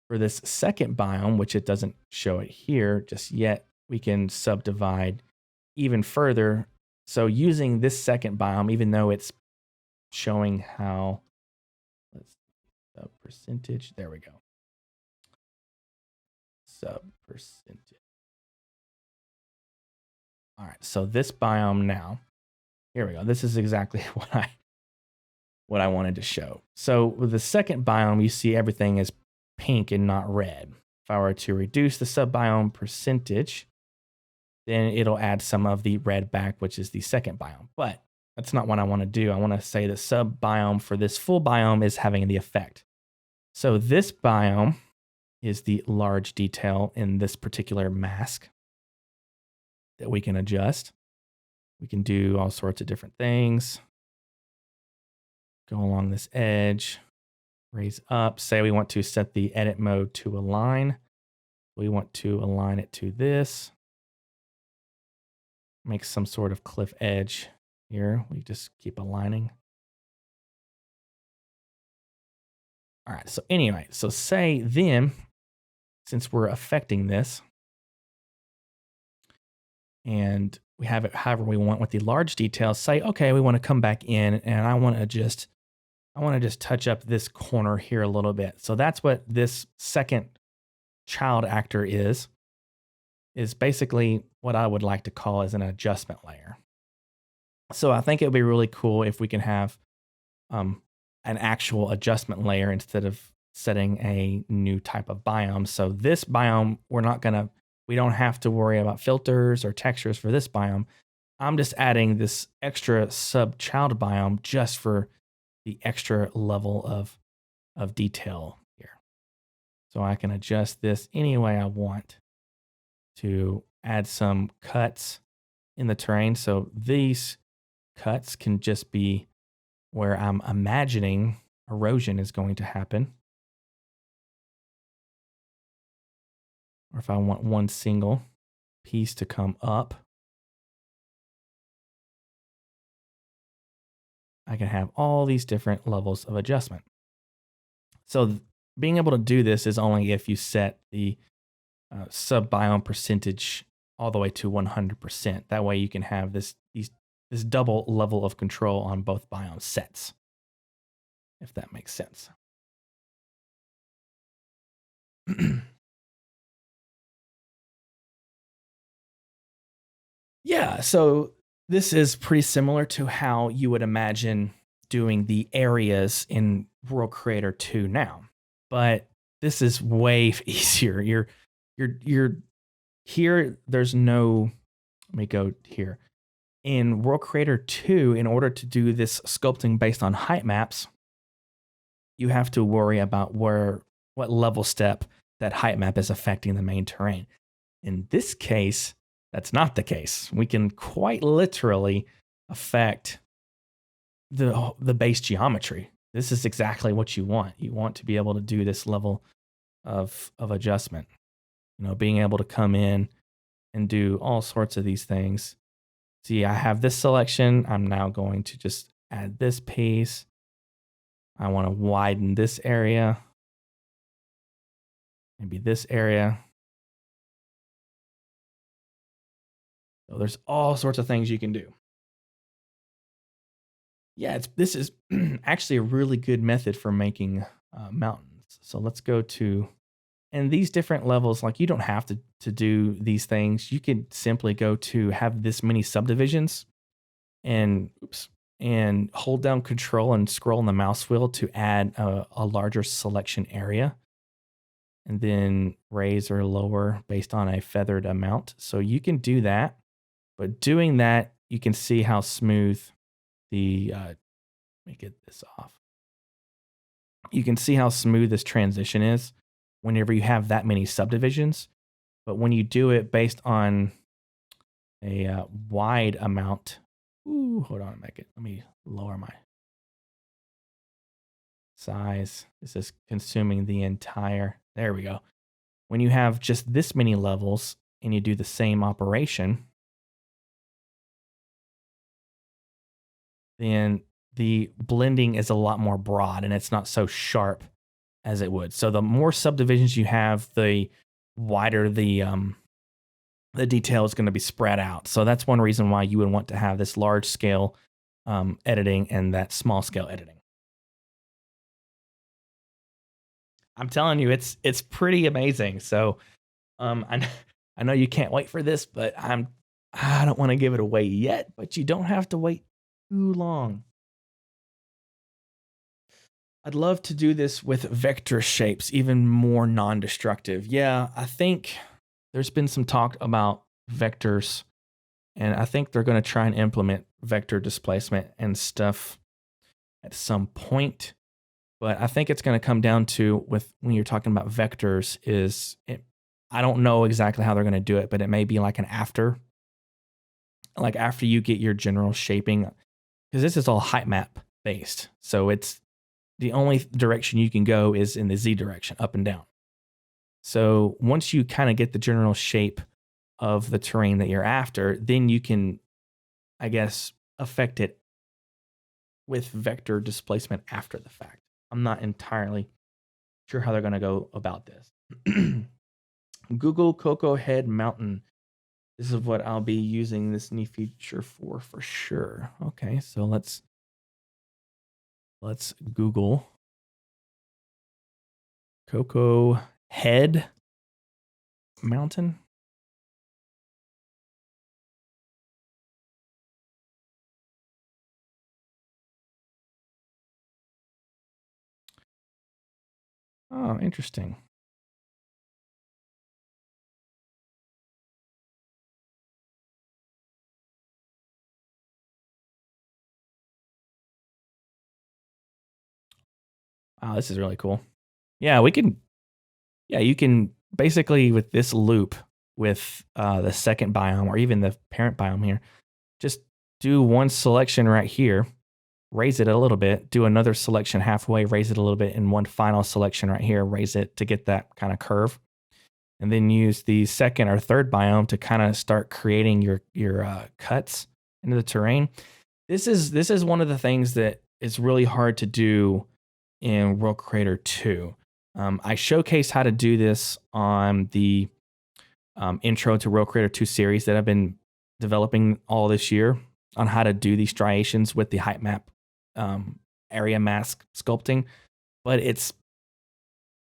for this second biome, which it doesn't show it here just yet, we can subdivide even further. So using this second biome, even though it's showing how, let's see, the percentage, there we go. Sub percentage. All right, so this biome now, here we go. This is exactly what I wanted to show. So with the second biome, you see everything is pink and not red. If I were to reduce the subbiome percentage, then it'll add some of the red back, which is the second biome. But that's not what I want to do. I want to say the subbiome for this full biome is having the effect. So this biome is the large detail in this particular mask that we can adjust. We can do all sorts of different things. Go along this edge, raise up. Say we want to set the edit mode to align. We want to align it to this. Make some sort of cliff edge here. We just keep aligning. All right, so anyway, so say then, since we're affecting this, and we have it however we want with the large details, say, okay, we want to come back in and I want to just touch up this corner here a little bit. So that's what this second child actor is basically what I would like to call as an adjustment layer. So I think it would be really cool if we can have an actual adjustment layer instead of setting a new type of biome. So this biome, we don't have to worry about filters or textures for this biome. I'm just adding this extra sub-child biome just for the extra level of detail here. So I can adjust this any way I want to add some cuts in the terrain. So these cuts can just be where I'm imagining erosion is going to happen. Or if I want one single piece to come up, I can have all these different levels of adjustment. So being able to do this is only if you set the sub-biome percentage all the way to 100%. That way you can have this double level of control on both biome sets, if that makes sense. Yeah, so this is pretty similar to how you would imagine doing the areas in World Creator 2 now, but this is way easier. You're here. There's no. Let me go here. In World Creator 2, in order to do this sculpting based on height maps, you have to worry about what level step that height map is affecting the main terrain. In this case, that's not the case. We can quite literally affect the base geometry. This is exactly what you want. You want to be able to do this level of adjustment. You know, being able to come in and do all sorts of these things. See, I have this selection. I'm now going to just add this piece. I want to widen this area. Maybe this area. So there's all sorts of things you can do. Yeah, this is actually a really good method for making mountains. So let's go to, and these different levels, like you don't have to do these things. You could simply go to have this many subdivisions and hold down control and scroll on the mouse wheel to add a larger selection area. And then raise or lower based on a feathered amount. So you can do that. But doing that, you can see how smooth let me get this off. You can see how smooth this transition is whenever you have that many subdivisions. But when you do it based on a wide amount, hold on, let me lower my size. This is consuming the entire, there we go. When you have just this many levels and you do the same operation, then the blending is a lot more broad and it's not so sharp as it would. So the more subdivisions you have, the wider the detail is going to be spread out. So that's one reason why you would want to have this large scale editing and that small scale editing. I'm telling you, it's pretty amazing. So I know you can't wait for this, but I'm I don't want to give it away yet, but you don't have to wait too long. I'd love to do this with vector shapes, even more non-destructive. Yeah, I think there's been some talk about vectors, and I think they're going to try and implement vector displacement and stuff at some point. But I think it's going to come down to with when you're talking about vectors I don't know exactly how they're going to do it, but it may be like like after you get your general shaping, because this is all height map based. So it's the only direction you can go is in the Z direction, up and down. So once you kind of get the general shape of the terrain that you're after, then you can, I guess, affect it with vector displacement after the fact. I'm not entirely sure how they're going to go about this. Google Cocoa Head Mountain. This is what I'll be using this new feature for sure. Okay, so let's Google Cocoa Head Mountain. Oh, interesting. Wow, this is really cool. Yeah, you can basically with this loop with the second biome or even the parent biome here, just do one selection right here, raise it a little bit, do another selection halfway, raise it a little bit, and one final selection right here, raise it to get that kind of curve. And then use the second or third biome to kind of start creating your cuts into the terrain. This is one of the things that is really hard to do in World Creator 2. I showcased how to do this on the Intro to World Creator 2 series that I've been developing all this year on how to do these striations with the height map area mask sculpting. But it's,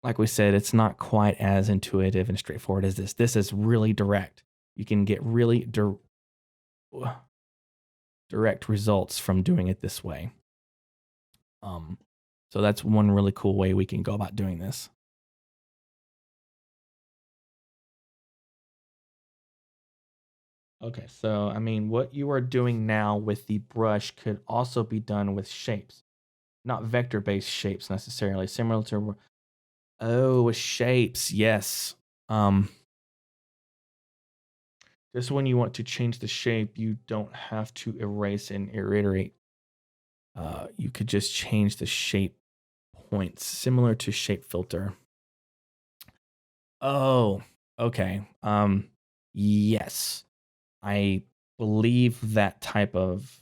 like we said, it's not quite as intuitive and straightforward as this. This is really direct. You can get really direct results from doing it this way. So that's one really cool way we can go about doing this. Okay, so I mean, what you are doing now with the brush could also be done with shapes, not vector-based shapes necessarily. Similar to, with shapes, yes. Just when you want to change the shape, you don't have to erase and iterate. You could just change the shape points, similar to shape filter. Oh, okay. Yes. I believe that type of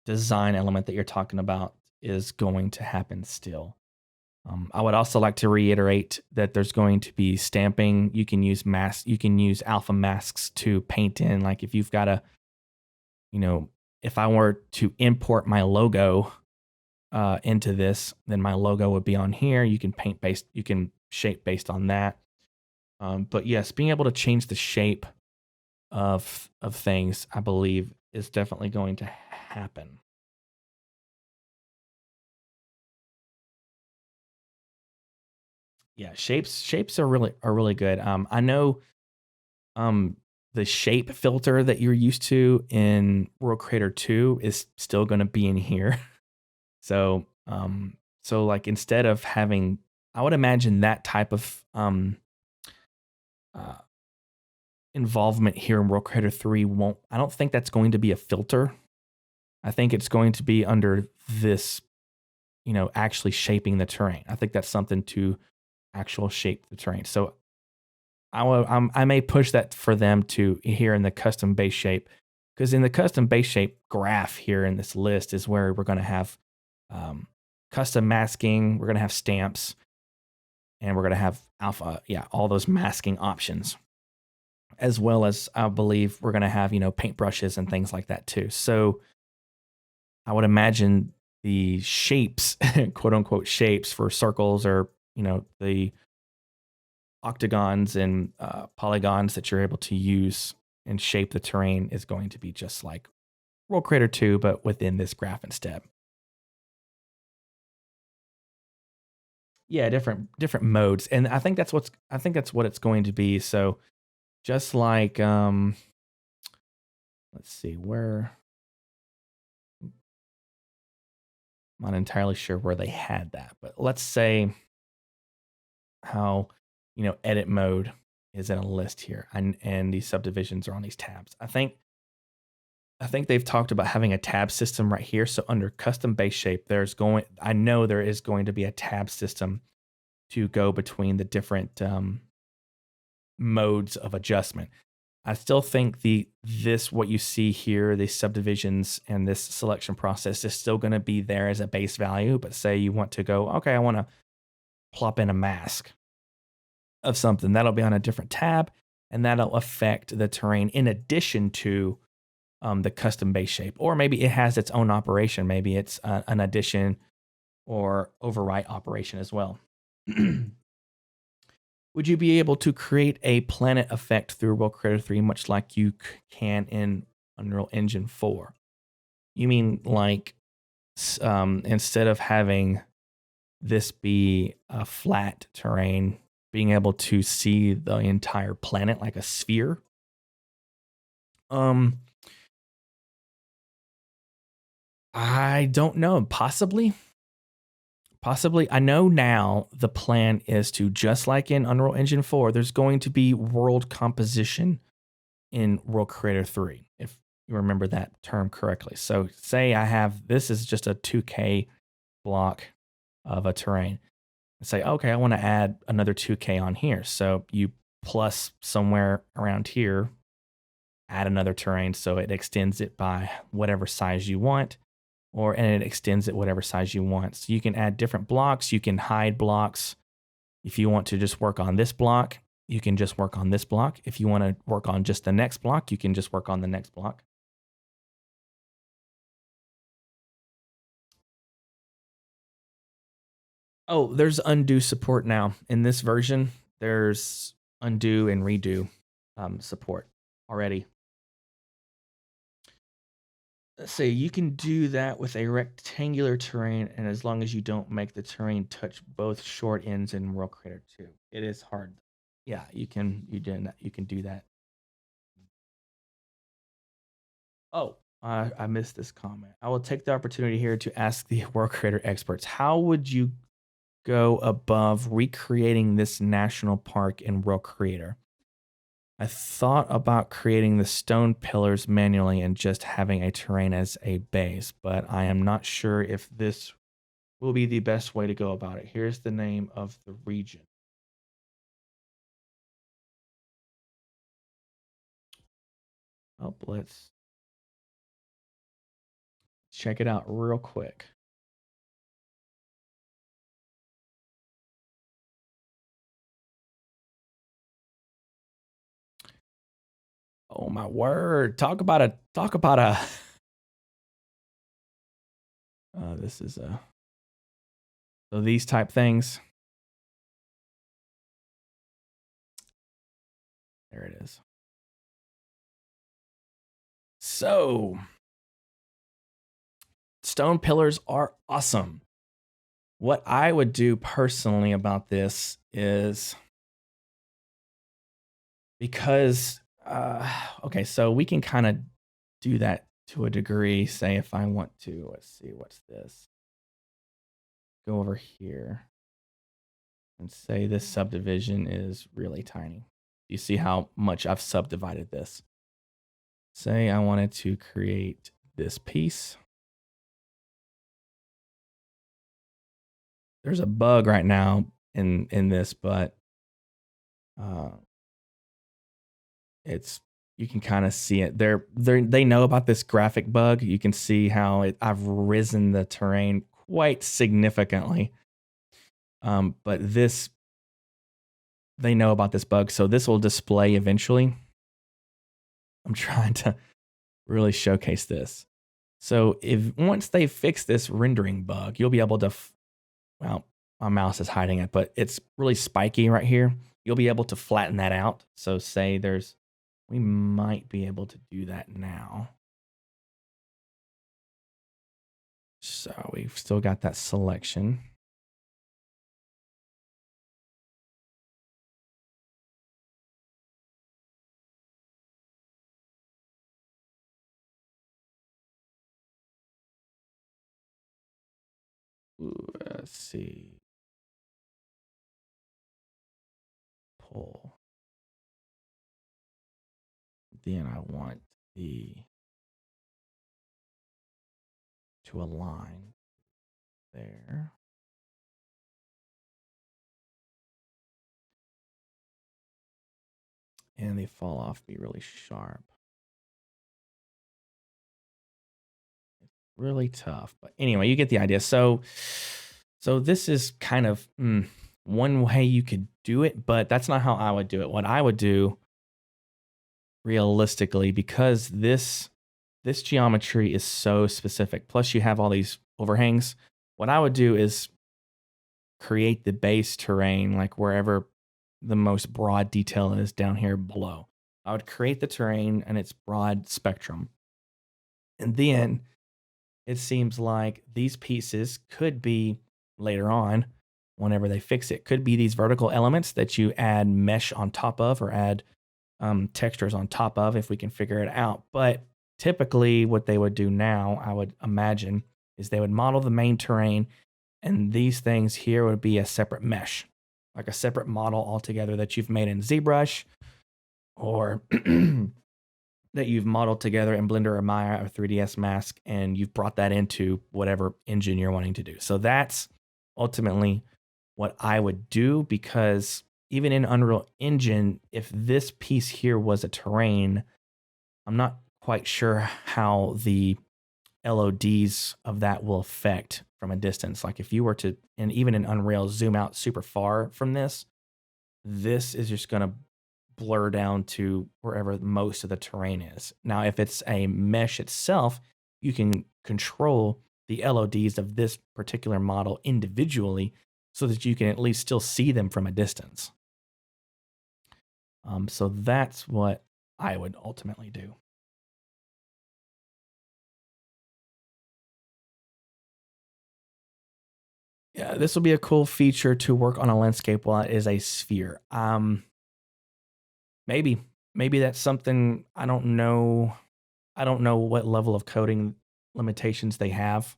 design element that you're talking about is going to happen still. I would also like to reiterate that there's going to be stamping. You can use alpha masks to paint in. Like if you've got if I were to import my logo into this, then my logo would be on here. You can shape based on that. But yes, being able to change the shape of things, I believe, is definitely going to happen. Yeah, shapes are really good. I know the shape filter that you're used to in World Creator 2 is still going to be in here. So like instead of having, I would imagine that type of involvement here in World Creator 3 I don't think that's going to be a filter. I think it's going to be under this, actually shaping the terrain. I think that's something to actual shape the terrain. So I may push that for them to here in the custom base shape, because in the custom base shape graph here in this list is where we're going to have custom masking, we're going to have stamps, and we're going to have alpha, all those masking options, as well as I believe we're going to have, paintbrushes and things like that too. So I would imagine the shapes, quote unquote shapes for circles or, the octagons and polygons that you're able to use and shape the terrain is going to be just like World Creator 2, but within this graph instead. Yeah, different modes, and I think that's what it's going to be. So just like let's see where. I'm not entirely sure where they had that, but let's say how edit mode is in a list here, and these subdivisions are on these tabs. I think they've talked about having a tab system right here. So under custom base shape, I know there is going to be a tab system to go between the different modes of adjustment. I still think what you see here, these subdivisions and this selection process is still going to be there as a base value. But say you want to go, okay, I want to plop in a mask of something, that'll be on a different tab, and that'll affect the terrain in addition to the custom base shape. Or maybe it has its own operation. Maybe it's an addition or overwrite operation as well. Would you be able to create a planet effect through World Creator 3 much like you can in Unreal Engine 4? You mean like instead of having this be a flat terrain, being able to see the entire planet like a sphere? I don't know. Possibly. I know now the plan is to, just like in Unreal Engine 4, there's going to be world composition in World Creator 3, if you remember that term correctly. So say this is just a 2K block of a terrain. And say, okay, I want to add another 2K on here. So you plus somewhere around here, add another terrain so it extends it by whatever size you want. And it extends it whatever size you want. So you can add different blocks. You can hide blocks. If you want to just work on this block, you can just work on this block. If you want to work on just the next block, you can just work on the next block. Oh, there's undo support now. In this version, there's undo and redo support already. Let's see, you can do that with a rectangular terrain, and as long as you don't make the terrain touch both short ends in World Creator 2. It is hard. Yeah, you can do that. Oh, I missed this comment. I will take the opportunity here to ask the World Creator experts, how would you go above recreating this national park in World Creator? I thought about creating the stone pillars manually and just having a terrain as a base, but I am not sure if this will be the best way to go about it. Here's the name of the region. Oh, let's check it out real quick. Oh my word. Talk about a this is so these type things. There it is. So stone pillars are awesome. What I would do personally about this is, because okay, so we can kind of do that to a degree. Say if I want to, let's see, what's this? Go over here and say this subdivision is really tiny. You see how much I've subdivided this? Say I wanted to create this piece. There's a bug right now in this, but you can kind of see it. They know about this graphic bug. You can see how I've risen the terrain quite significantly. But they know about this bug, so this will display eventually. I'm trying to really showcase this. So once they fix this rendering bug, you'll be able to, well, my mouse is hiding it, but it's really spiky right here. You'll be able to flatten that out. So say there's we might be able to do that now. So we've still got that selection. Ooh, let's see. Pull. Then I want to align there. And they fall off, be really sharp. Really tough. But anyway, you get the idea. So this is kind of one way you could do it, but that's not how I would do it. What I would do realistically, because this geometry is so specific, plus you have all these overhangs, what I would do is create the base terrain like wherever the most broad detail is down here below. I would create the terrain and its broad spectrum. And then it seems like these pieces could be later on, whenever they fix it, could be these vertical elements that you add mesh on top of or add textures on top of if we can figure it out. But typically, what they would do now, I would imagine, is they would model the main terrain, and these things here would be a separate mesh, like a separate model altogether that you've made in ZBrush or that you've modeled together in Blender or Maya or 3ds Mask, and you've brought that into whatever engine you're wanting to do. So that's ultimately what I would do, because even in Unreal Engine, if this piece here was a terrain, I'm not quite sure how the LODs of that will affect from a distance. Like if you were to, and even in Unreal, zoom out super far from this, this is just going to blur down to wherever most of the terrain is. Now, if it's a mesh itself, you can control the LODs of this particular model individually so that you can at least still see them from a distance. So that's what I would ultimately do. Yeah, this will be a cool feature to work on a landscape while it is a sphere. Maybe that's something. I don't know. I don't know what level of coding limitations they have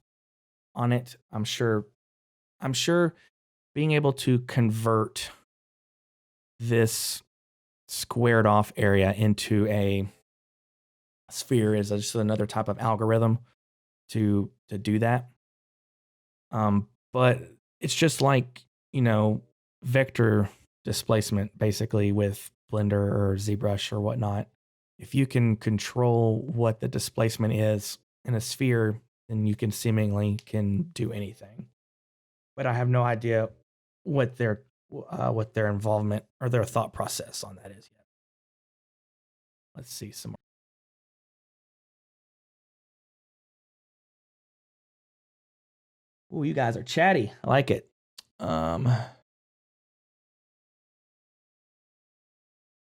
on it. I'm sure being able to convert this squared off area into a sphere is just another type of algorithm to do that. But it's just like, vector displacement basically with Blender or ZBrush or whatnot. If you can control what the displacement is in a sphere, then you can seemingly can do anything. But I have no idea what their involvement or their thought process on that is yet. Let's see some more. Ooh, you guys are chatty. I like it.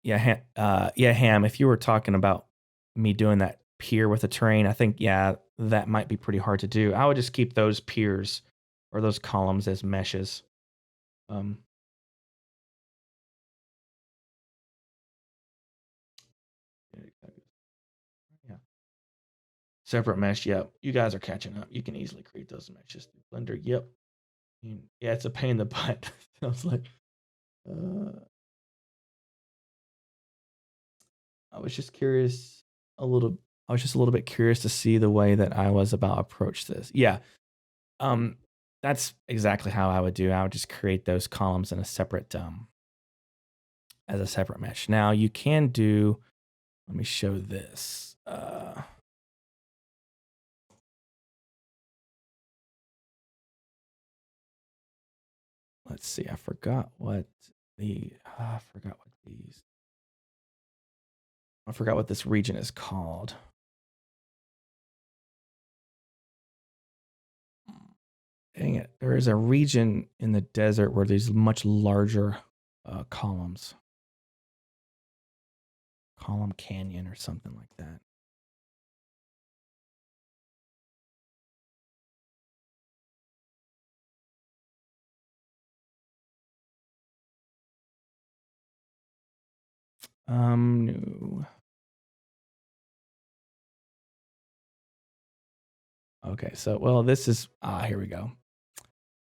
Yeah, Ham, if you were talking about me doing that pier with a terrain, I think, yeah, that might be pretty hard to do. I would just keep those piers or those columns as meshes. Yeah. Separate mesh, yep. You guys are catching up. You can easily create those meshes through Blender. Yep. Yeah, it's a pain in the butt. Sounds like. I was just curious a little. I was just a little bit curious to see the way that I was about to approach this. Yeah. That's exactly how I would do. I would just create those columns in a separate as a separate mesh. Now you can do. Let me show this. Let's see. I forgot what these. I forgot what this region is called. Dang it. There is a region in the desert where there's much larger columns column canyon or something like that. No. Okay, so well, this is here we go.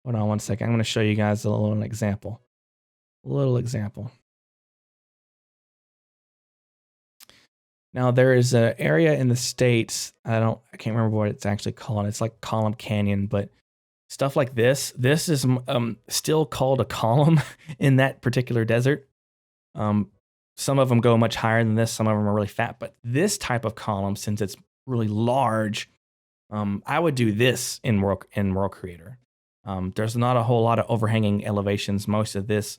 Hold on one second. I'm going to show you guys a little example. A little example. Now there is an area in the States. I can't remember what it's actually called. It's like column canyon, but stuff like this is still called a column in that particular desert. Some of them go much higher than this. Some of them are really fat, but this type of column, since it's really large, I would do this in World Creator. There's not a whole lot of overhanging elevations. Most of this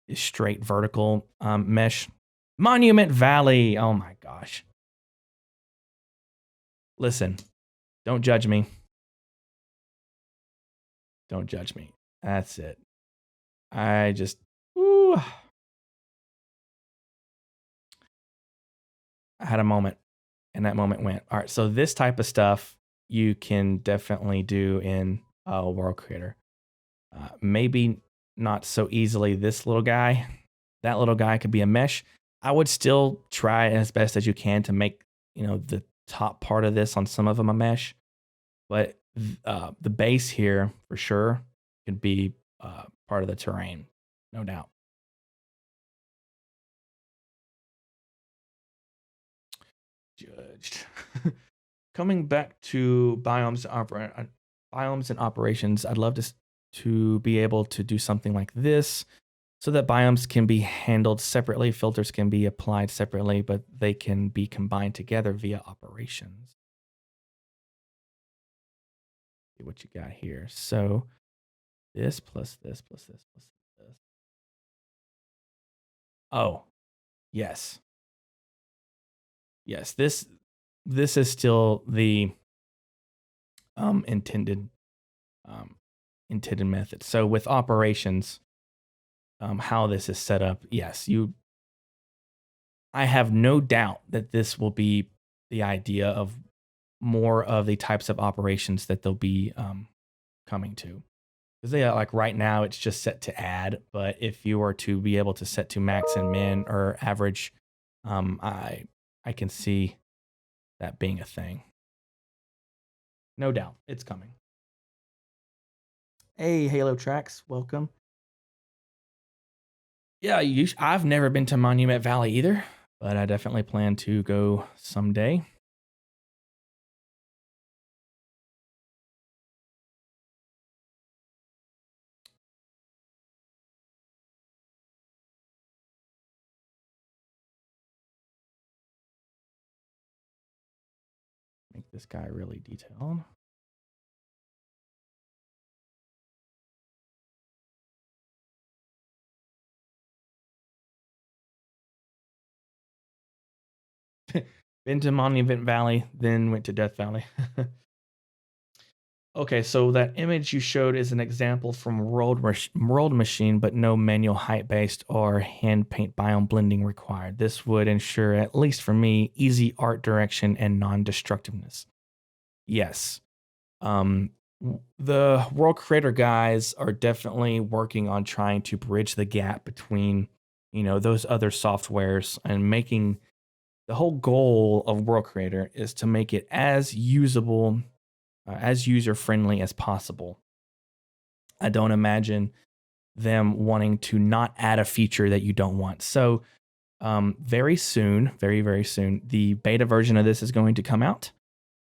is straight vertical mesh. Monument Valley. Oh my gosh. Listen, don't judge me. Don't judge me. That's it. I just, ooh, I had a moment, and that moment went. All right, so this type of stuff you can definitely do in World Creator. Maybe not so easily this little guy. That little guy could be a mesh. I would still try as best as you can to make, the top part of this on some of them a mesh. But the base here, for sure, could be part of the terrain, no doubt. Judged. Coming back to biomes and operations, I'd love to be able to do something like this so that biomes can be handled separately, filters can be applied separately, but they can be combined together via operations. See what you got here. So this plus this plus this plus this. Oh, yes. Yes, this is still the intended method. So with operations, how this is set up, yes, I have no doubt that this will be the idea of more of the types of operations that they'll be coming to. Because like right now it's just set to add, but if you were to be able to set to max and min or average, I can see that being a thing. No doubt, it's coming. Hey, Halo Tracks, welcome. Yeah, I've never been to Monument Valley either, but I definitely plan to go someday. Make this guy really detailed. Been to Monument Valley, then went to Death Valley. Okay, so that image you showed is an example from World Machine, but no manual height-based or hand paint biome blending required. This would ensure, at least for me, easy art direction and non-destructiveness. Yes. The World Creator guys are definitely working on trying to bridge the gap between, those other softwares and making the whole goal of World Creator is to make it as usable, as user friendly as possible. I don't imagine them wanting to not add a feature that you don't want. So, very soon, very, very soon, the beta version of this is going to come out.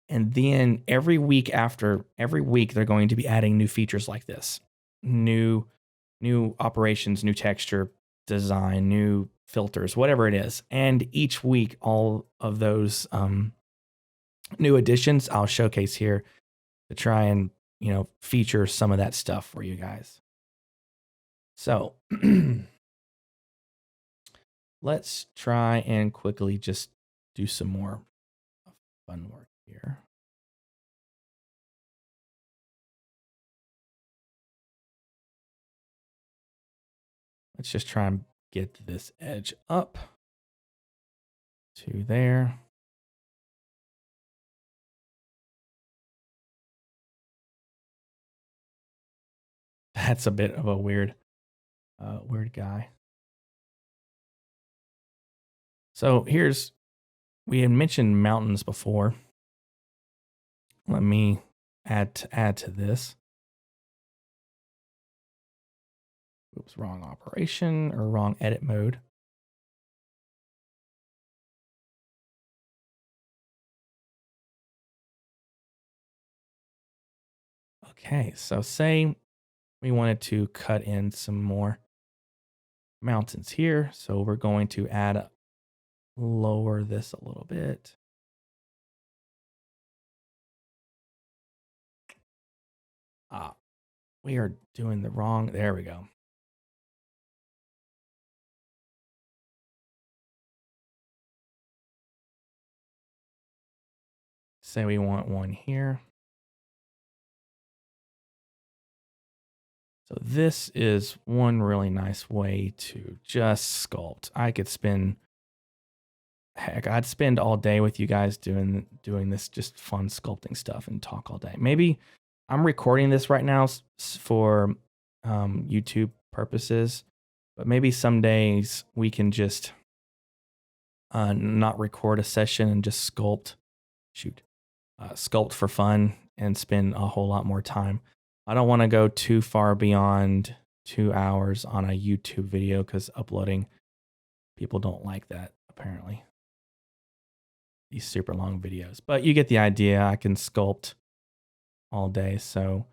And then every week, they're going to be adding new features like this, new operations, new texture design, new filters, whatever it is. And each week, all of those new additions I'll showcase here to try and feature some of that stuff for you guys. So let's try and quickly just do some more fun work here. Let's just try and get this edge up to there. That's a bit of a weird guy. So we had mentioned mountains before. Let me add to this. Oops, wrong operation or wrong edit mode. Okay, so say we wanted to cut in some more mountains here. So we're going to lower this a little bit. We are doing the wrong, there we go. Say we want one here. So this is one really nice way to just sculpt. I'd spend all day with you guys doing this just fun sculpting stuff and talk all day. Maybe I'm recording this right now for YouTube purposes, but maybe some days we can just not record a session and just sculpt for fun and spend a whole lot more time. I don't want to go too far beyond 2 hours on a YouTube video because uploading, people don't like that apparently. These super long videos, but you get the idea. I can sculpt all day. So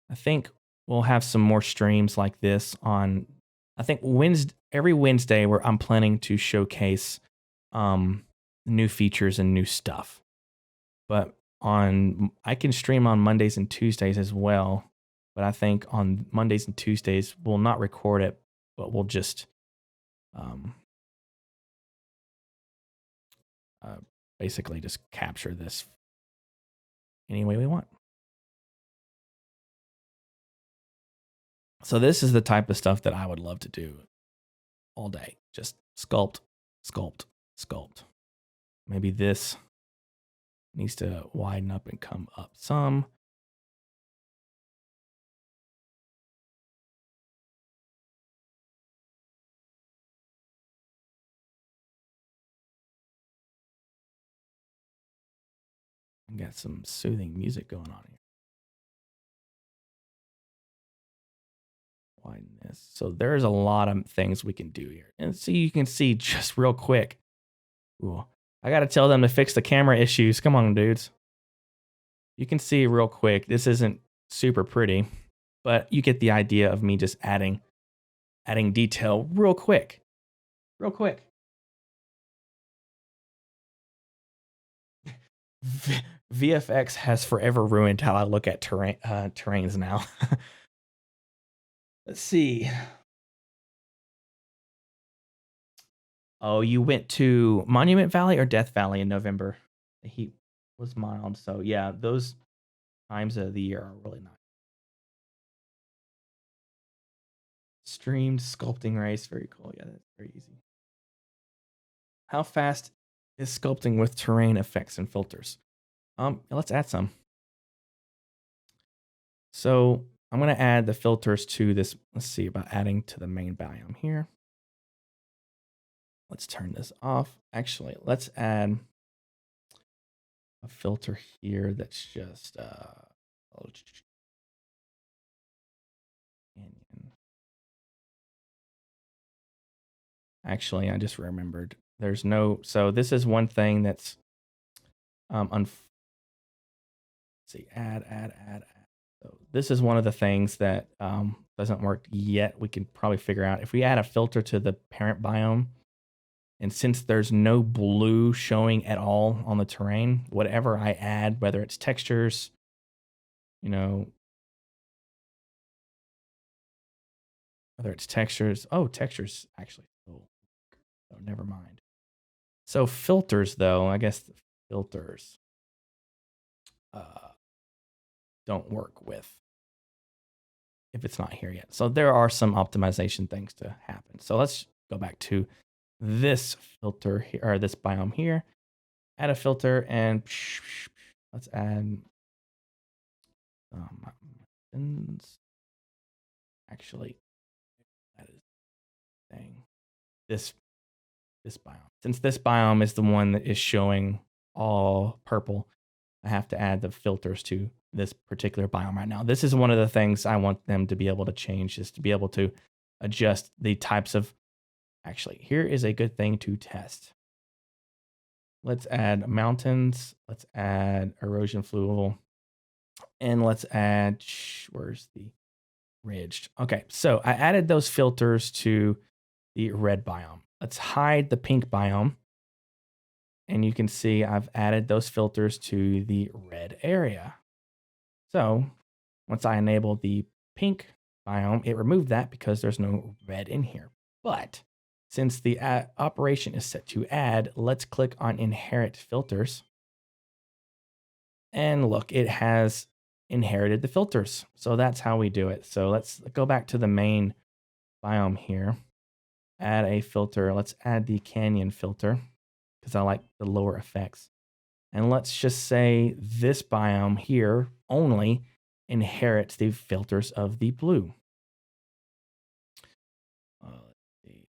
I think we'll have some more streams like this on, I think every Wednesday where I'm planning to showcase new features and new stuff. But I can stream on Mondays and Tuesdays as well. But I think on Mondays and Tuesdays, we'll not record it, but we'll just basically just capture this any way we want. So this is the type of stuff that I would love to do all day. Just sculpt, sculpt, sculpt. Maybe this needs to widen up and come up some. Got some soothing music going on here. Widen this. So there's a lot of things we can do here. And see, you can see just real quick. Ooh, I got to tell them to fix the camera issues. Come on, dudes. You can see real quick. This isn't super pretty, but you get the idea of me just adding detail real quick. Real quick. VFX has forever ruined how I look at terrains now. Let's see. Oh, you went to Monument Valley or Death Valley in November? The heat was mild, so yeah, those times of the year are really nice. Streamed sculpting race, very cool. Yeah, that's very easy. How fast is sculpting with terrain effects and filters? Let's add some. So I'm going to add the filters to this. Let's see about adding to the main biome here. Let's turn this off. Actually, let's add a filter here that's just Actually, I just remembered. There's no, so this is one thing that's let's see, add. So this is one of the things that doesn't work yet. We can probably figure out if we add a filter to the parent biome, and since there's no blue showing at all on the terrain, whatever I add, whether it's textures, textures actually. Oh, never mind. So filters, though, I guess the filters don't work with if it's not here yet. So there are some optimization things to happen. So let's go back to this filter here, or this biome here, add a filter, and let's add mountains. Actually, that is dang. This biome. Since this biome is the one that is showing all purple, I have to add the filters to this particular biome right now. This is one of the things I want them to be able to change, is to be able to adjust the types of. Actually, here is a good thing to test. Let's add mountains. Let's add erosion fluvial. And let's add, where's the ridged? Okay, so I added those filters to the red biome. Let's hide the pink biome. And you can see I've added those filters to the red area. So once I enable the pink biome, it removed that because there's no red in here. But since the operation is set to add, let's click on inherit filters. And look, it has inherited the filters. So that's how we do it. So let's go back to the main biome here. Add a filter. Let's add the canyon filter because I like the lower effects. And let's just say this biome here only inherits the filters of the blue. Let's see.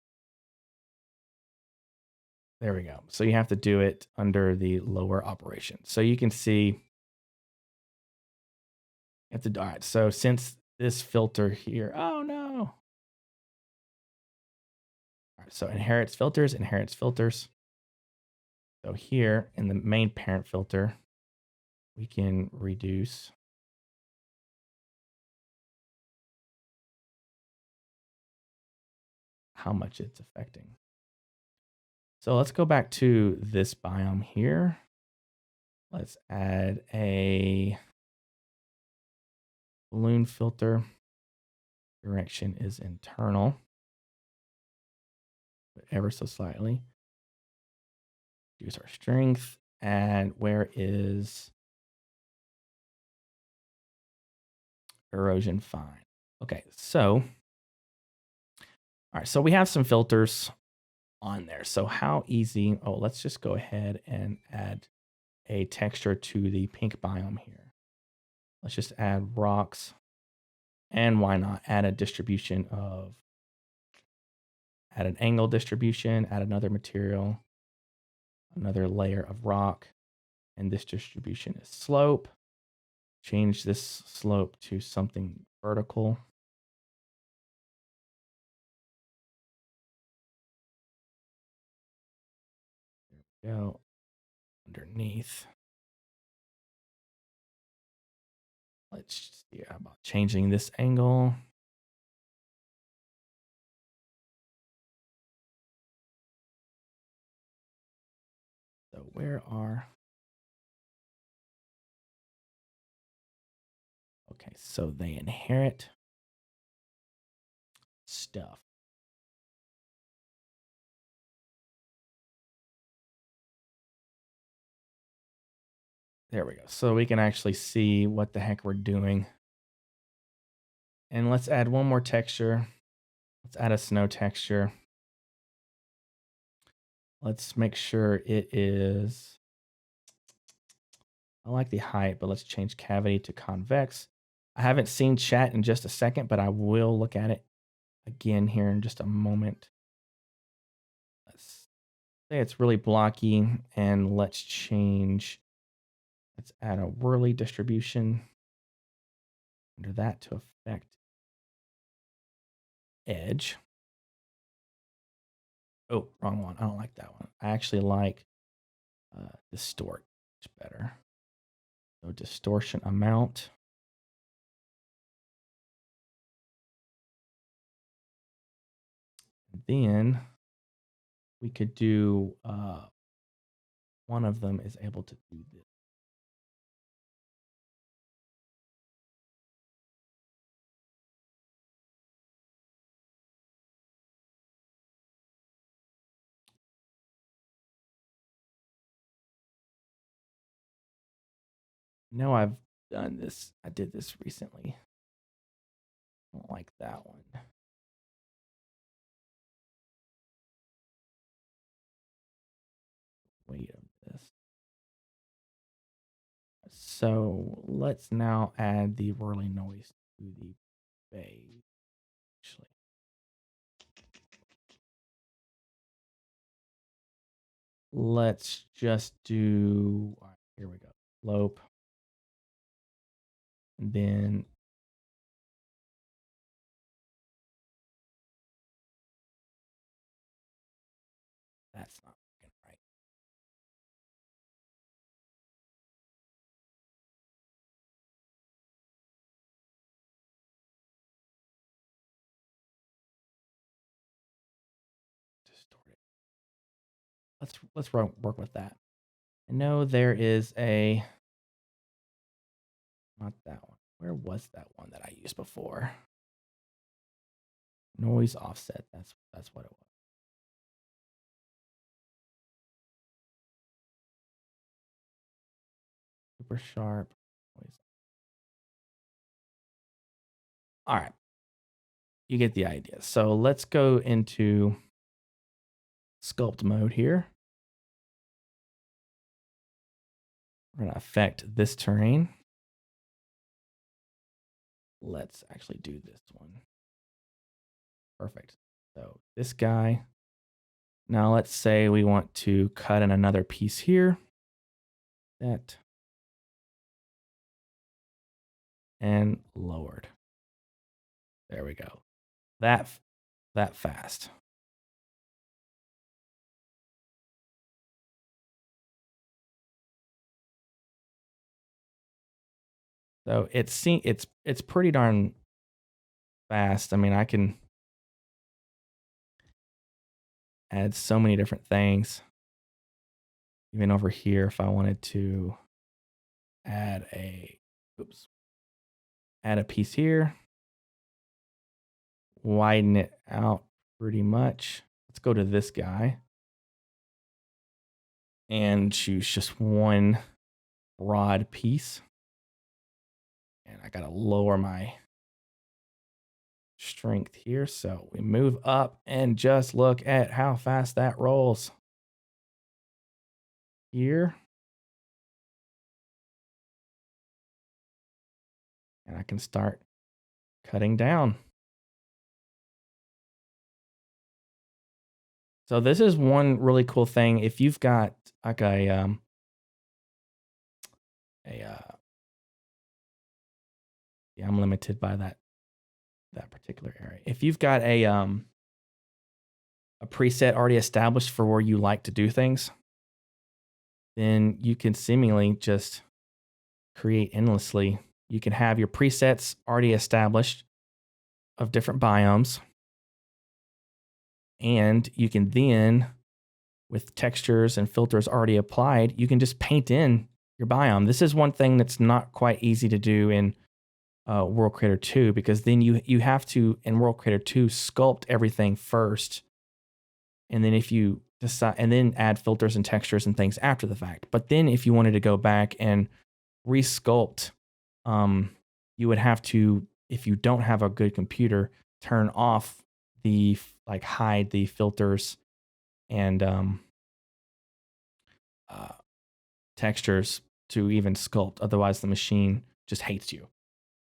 There we go. So you have to do it under the lower operation. So you can see, you have to, all right, so since this filter here, oh no. All right, so inherits filters. So here in the main parent filter, we can reduce how much it's affecting. So let's go back to this biome here. Let's add a balloon filter. Direction is internal, but ever so slightly. Reduce our strength. And where is erosion? Fine. Okay, so, all right, so we have some filters on there. So how easy, oh, let's just go ahead and add a texture to the pink biome here. Let's just add rocks. And why not add a distribution of, add an angle distribution, add another material, another layer of rock. And this distribution is slope. Change this slope to something vertical. There we go. Underneath. Let's see about changing this angle. So where are, okay, so they inherit stuff. There we go. So we can actually see what the heck we're doing. And let's add one more texture. Let's add a snow texture. Let's make sure it is, I like the height, but let's change cavity to convex. I haven't seen chat in just a second, but I will look at it again here in just a moment. Let's say it's really blocky, and let's change, let's add a whirly distribution under that to affect edge. Oh, wrong one. I don't like that one. I actually like distort much better. So distortion amount. Then we could do, one of them is able to do this. No, I've done this. I did this recently. I don't like that one. So let's now add the whirling noise to the bay. Actually, let's just do, all right, here we go. Slope. And then that's not working right. Distort it. Let's work with that. I know there is a, not that one. Where was that one that I used before? Noise offset. That's what it was. Super sharp. Noise. All right. You get the idea. So let's go into sculpt mode here. We're going to affect this terrain. Let's actually do this one. Perfect. So this guy. Now let's say we want to cut in another piece here. That. And lowered. There we go. That fast. So it's pretty darn fast. I mean, I can add so many different things. Even over here, if I wanted to add a piece here, widen it out pretty much. Let's go to this guy and choose just one broad piece. And I gotta lower my strength here. So we move up and just look at how fast that rolls. Here. And I can start cutting down. So this is one really cool thing. If you've got like yeah, I'm limited by that particular area. If you've got a preset already established for where you like to do things, then you can seemingly just create endlessly. You can have your presets already established of different biomes, and you can then, with textures and filters already applied, you can just paint in your biome. This is one thing that's not quite easy to do in World Creator 2, because then you have to, in World Creator 2, sculpt everything first, and then if you decide, and then add filters and textures and things after the fact. But then if you wanted to go back and resculpt, you would have to, if you don't have a good computer, turn off the, like, hide the filters and textures to even sculpt. Otherwise, the machine just hates you.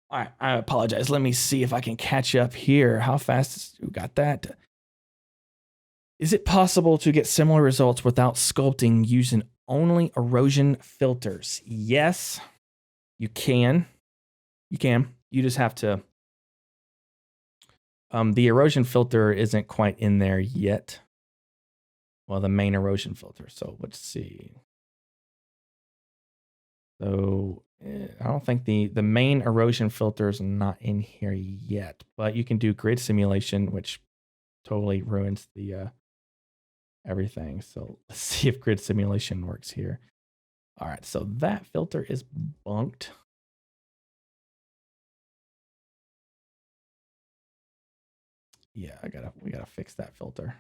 All right, I apologize. Let me see if I can catch up here. How fast you got that? Is it possible to get similar results without sculpting using only erosion filters? Yes, you can. You can. You just have to. The erosion filter isn't quite in there yet. Well, the main erosion filter. So let's see. So I don't think the main erosion filter is not in here yet, but you can do grid simulation, which totally ruins the everything. So let's see if grid simulation works here. All right, so that filter is bunked. Yeah, we gotta fix that filter.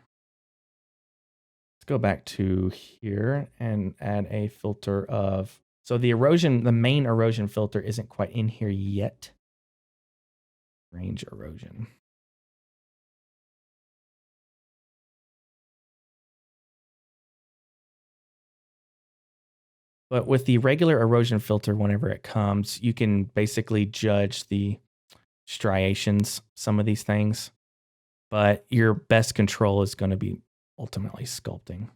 Let's go back to here and add a filter of, so the main erosion filter isn't quite in here yet. Range erosion. But with the regular erosion filter, whenever it comes, you can basically judge the striations, some of these things. But your best control is going to be ultimately sculpting.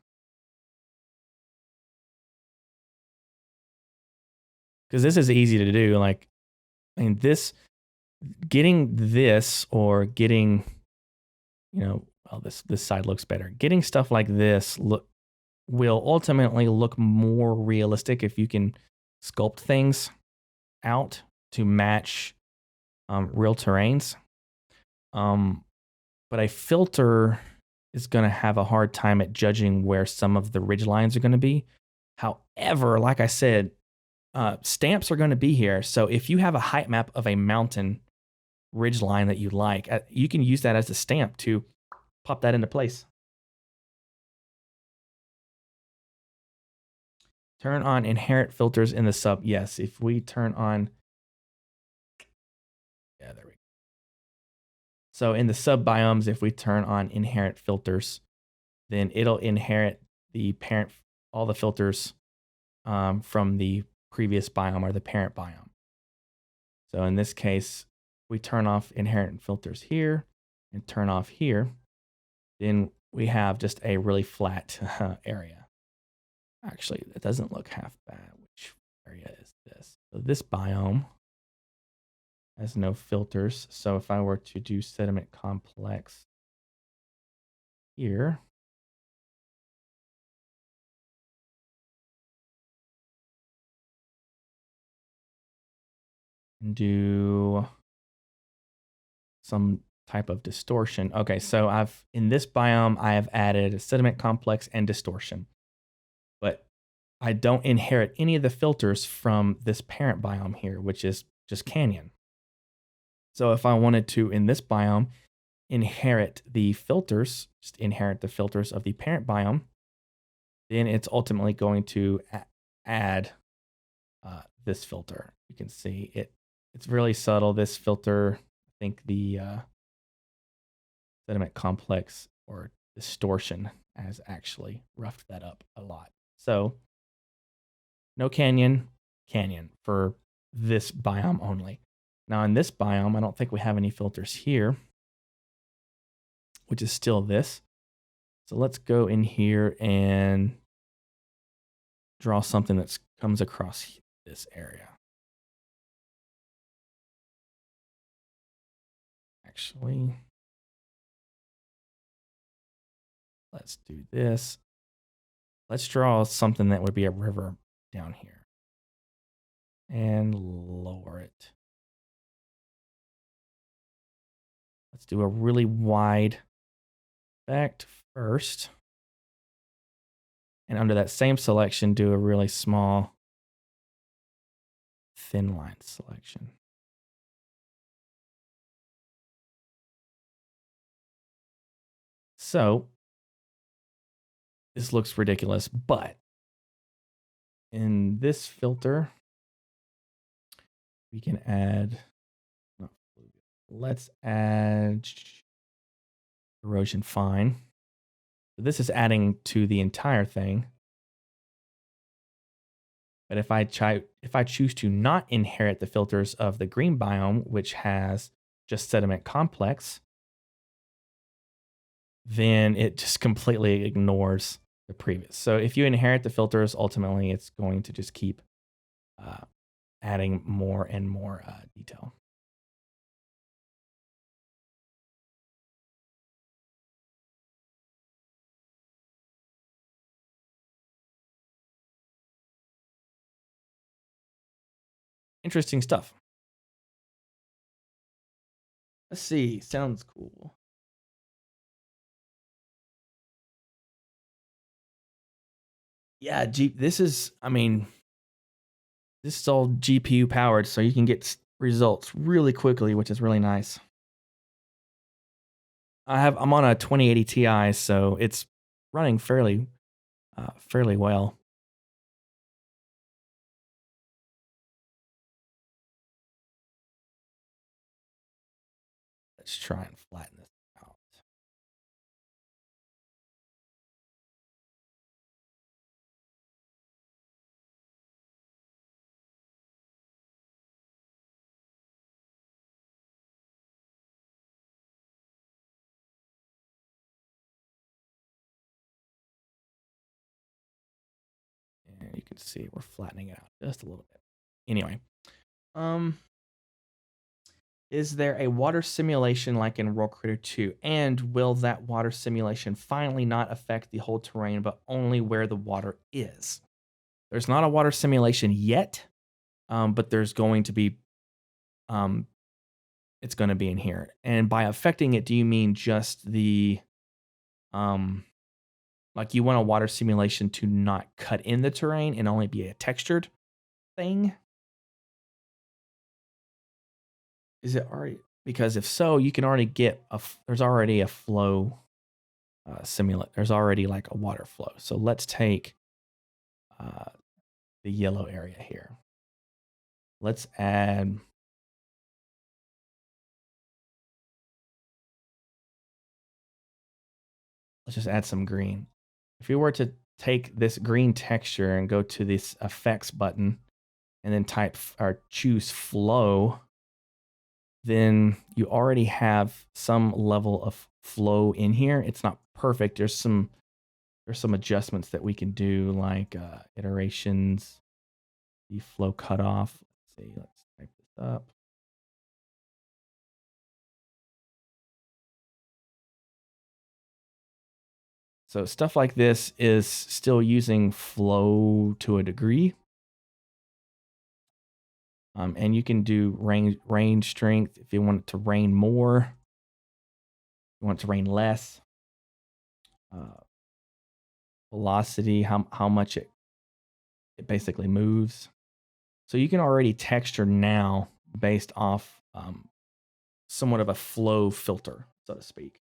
Because this is easy to do. Like, I mean, getting this or getting, well, this side looks better. Getting stuff like this will ultimately look more realistic if you can sculpt things out to match real terrains. But a filter is going to have a hard time at judging where some of the ridge lines are going to be. However, like I said, stamps are going to be here. So if you have a height map of a mountain ridge line that you like, you can use that as a stamp to pop that into place. Turn on inherent filters in the sub. Yes, if we turn on, yeah, there we go. So in the sub biomes, if we turn on inherent filters, then it'll inherit the parent, all the filters from the previous biome or the parent biome. So in this case, we turn off inherent filters here and turn off here, then we have just a really flat area. Actually, it doesn't look half bad. Which area is this? So this biome has no filters. So if I were to do sediment complex here, and do some type of distortion. Okay, so in this biome, I have added a sediment complex and distortion, but I don't inherit any of the filters from this parent biome here, which is just canyon. So if I wanted to, in this biome, inherit the filters, just inherit the filters of the parent biome, then it's ultimately going to add this filter. You can see it's really subtle. This filter, I think the sediment complex or distortion has actually roughed that up a lot. So no canyon for this biome only. Now in this biome, I don't think we have any filters here, which is still this. So let's go in here and draw something that comes across this area. Actually, let's do this. Let's draw something that would be a river down here and lower it. Let's do a really wide effect first. And under that same selection, do a really small thin line selection. So this looks ridiculous, but in this filter, we can add, let's add erosion fine. So this is adding to the entire thing. But if I choose to not inherit the filters of the green biome, which has just sediment complex, then it just completely ignores the previous. So if you inherit the filters, ultimately it's going to just keep adding more and more detail. Interesting stuff. Let's see. Sounds cool. Yeah, this is all GPU powered, so you can get results really quickly, which is really nice. I'm on a 2080 Ti, so it's running fairly well. Let's try and flatten this out. can see we're flattening it out just a little bit. Anyway, um, is there a water simulation like in World Creator 2? And will that water simulation finally not affect the whole terrain, but only where the water is? There's not a water simulation yet, but there's going to be, it's going to be in here. And by affecting it, do you mean just the, like you want a water simulation to not cut in the terrain and only be a textured thing? Is it already? Because if so, you can already get there's already a flow simulate. There's already like a water flow. So let's take the yellow area here. Let's add. Let's just add some green. If we were to take this green texture and go to this effects button and then type or choose flow, then you already have some level of flow in here. It's not perfect. There's some adjustments that we can do, like iterations, the flow cutoff. Let's see, let's type this up. So stuff like this is still using flow to a degree. And you can do rain strength if you want it to rain more. You want it to rain less. Velocity, how much it basically moves. So you can already texture now based off somewhat of a flow filter, so to speak.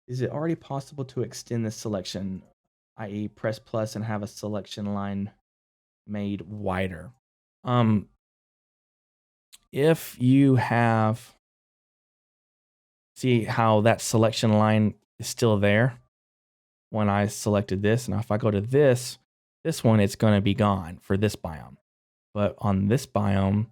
Is it already possible to extend this selection, i.e. press plus and have a selection line made wider? If you have, see how that selection line is still there when I selected this. Now if I go to this one, it's going to be gone for this biome. But on this biome,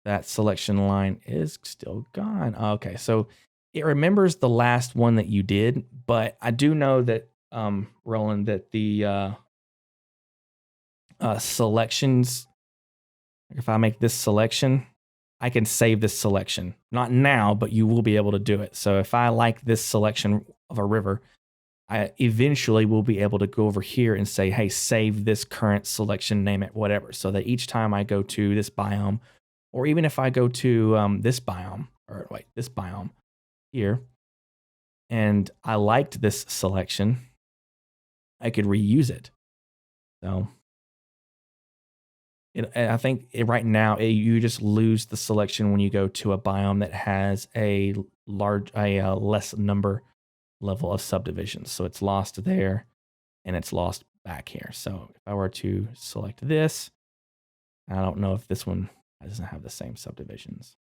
that selection line is still gone. Okay, so it remembers the last one that you did, but I do know that, Roland, that the selections, if I make this selection, I can save this selection. Not now, but you will be able to do it. So if I like this selection of a river, I eventually will be able to go over here and say, hey, save this current selection, name it whatever. So that each time I go to this biome, or even if I go to this biome, or wait, this biome here, and I liked this selection, I could reuse it. So I think right now you just lose the selection when you go to a biome that has a less number level of subdivisions. So it's lost there and it's lost back here. So if I were to select this, I don't know if this one doesn't have the same subdivisions.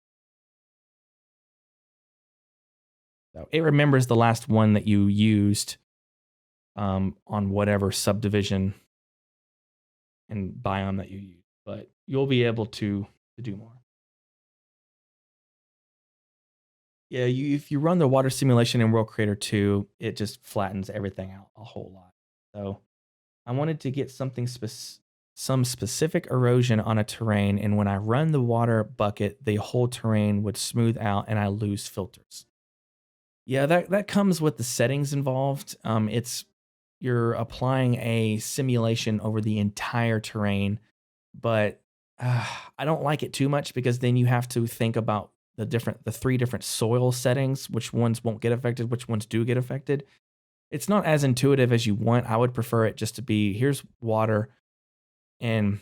So it remembers the last one that you used on whatever subdivision and biome that you use, but you'll be able to do more. Yeah, if you run the water simulation in World Creator 2, it just flattens everything out a whole lot. So I wanted to get some specific erosion on a terrain, and when I run the water bucket, the whole terrain would smooth out and I lose filters. Yeah, that comes with the settings involved. You're applying a simulation over the entire terrain, but I don't like it too much because then you have to think about the three different soil settings, which ones won't get affected, which ones do get affected. It's not as intuitive as you want. I would prefer it just to be, here's water, and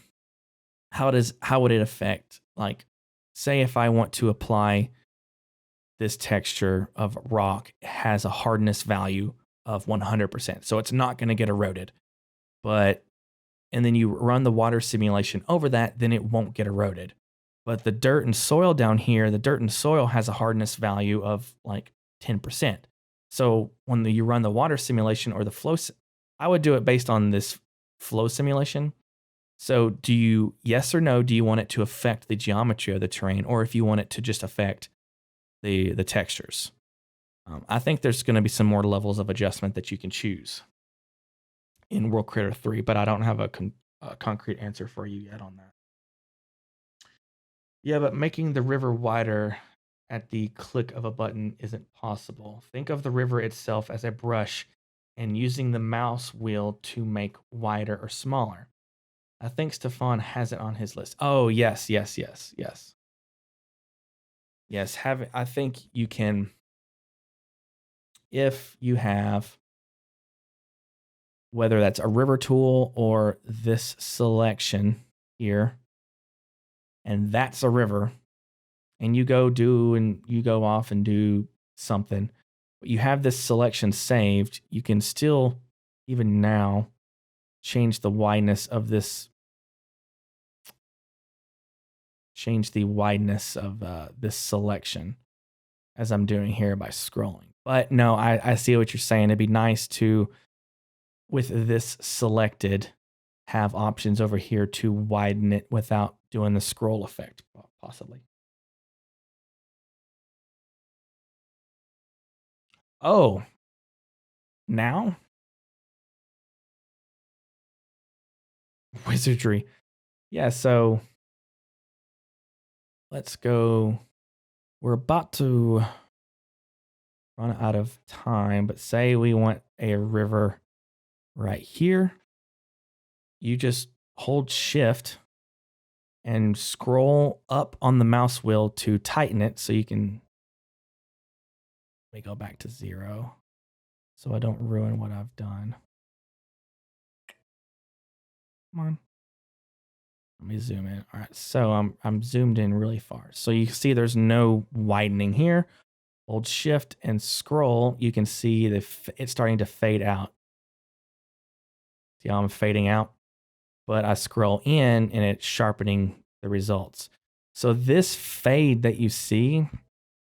how would it affect, like, say if I want to apply this texture of rock has a hardness value of 100%. So it's not going to get eroded. And then you run the water simulation over that, then it won't get eroded. But the dirt and soil down here, the dirt and soil has a hardness value of like 10%. So when you run the water simulation or the flow, I would do it based on this flow simulation. So do you, yes or no, do you want it to affect the geometry of the terrain, or if you want it to just affect the textures? I think there's going to be some more levels of adjustment that you can choose in World Creator 3, but I don't have a concrete answer for you yet on that. Yeah, but making the river wider at the click of a button isn't possible. Think of the river itself as a brush and using the mouse wheel to make wider or smaller. I think Stefan has it on his list. Oh, yes. Yes, I think you can, if you have, whether that's a river tool or this selection here, and that's a river, and you go off and do something, but you have this selection saved, you can still, even now, change the wideness of this selection as I'm doing here by scrolling. But no, I see what you're saying. It'd be nice to, with this selected, have options over here to widen it without doing the scroll effect, possibly. Oh, now? Wizardry. Yeah, so let's go. We're about to run out of time, but say we want a river right here. You just hold shift and scroll up on the mouse wheel to tighten it so you can, let me go back to 0 so I don't ruin what I've done. Come on. Let me zoom in. All right, so I'm zoomed in really far. So you see there's no widening here. Hold shift and scroll. You can see it's starting to fade out. See how I'm fading out? But I scroll in and it's sharpening the results. So this fade that you see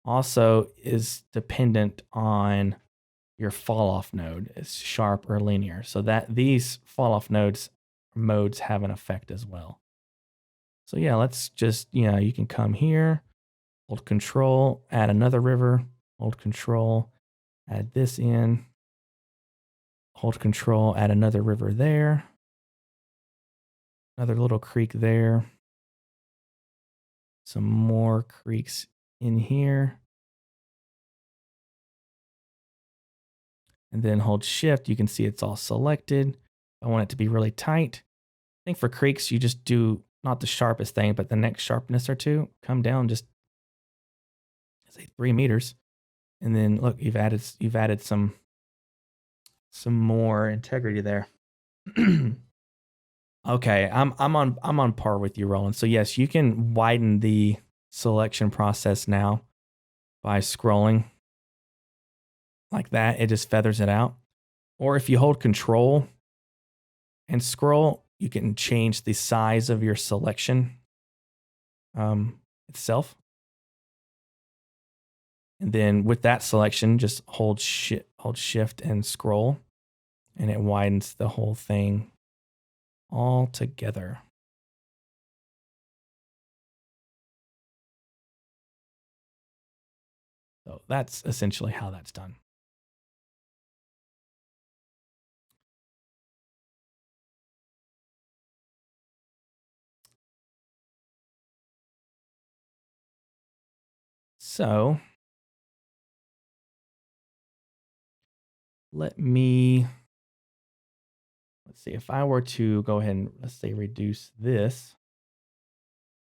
also is dependent on your fall off node. It's sharp or linear. So that these fall off modes have an effect as well. So yeah, let's just, you can come here, hold control, add another river, hold control, add this in, hold control, add another river there, another little creek there, some more creeks in here, and then hold shift. You can see it's all selected. I want it to be really tight. I think for creeks, you just do not the sharpest thing, but the next sharpness or two, come down just, say, 3 meters. And then look, you've added some more integrity there. Okay, I'm on par with you, Roland. So yes, you can widen the selection process now by scrolling like that. It just feathers it out. Or if you hold control and scroll, you can change the size of your selection itself. And then with that selection, just hold shift and scroll, and it widens the whole thing all together. So that's essentially how that's done. So let's see, if I were to go ahead and, let's say, reduce this,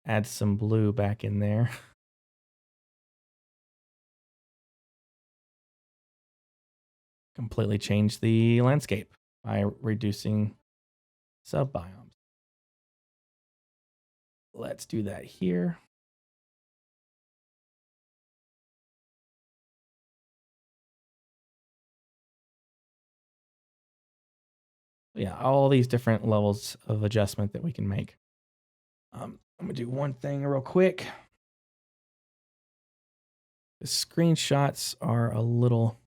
add some blue back in there. Completely change the landscape by reducing subbiomes. Let's do that here. Yeah, all these different levels of adjustment that we can make. I'm gonna do one thing real quick. The screenshots are a little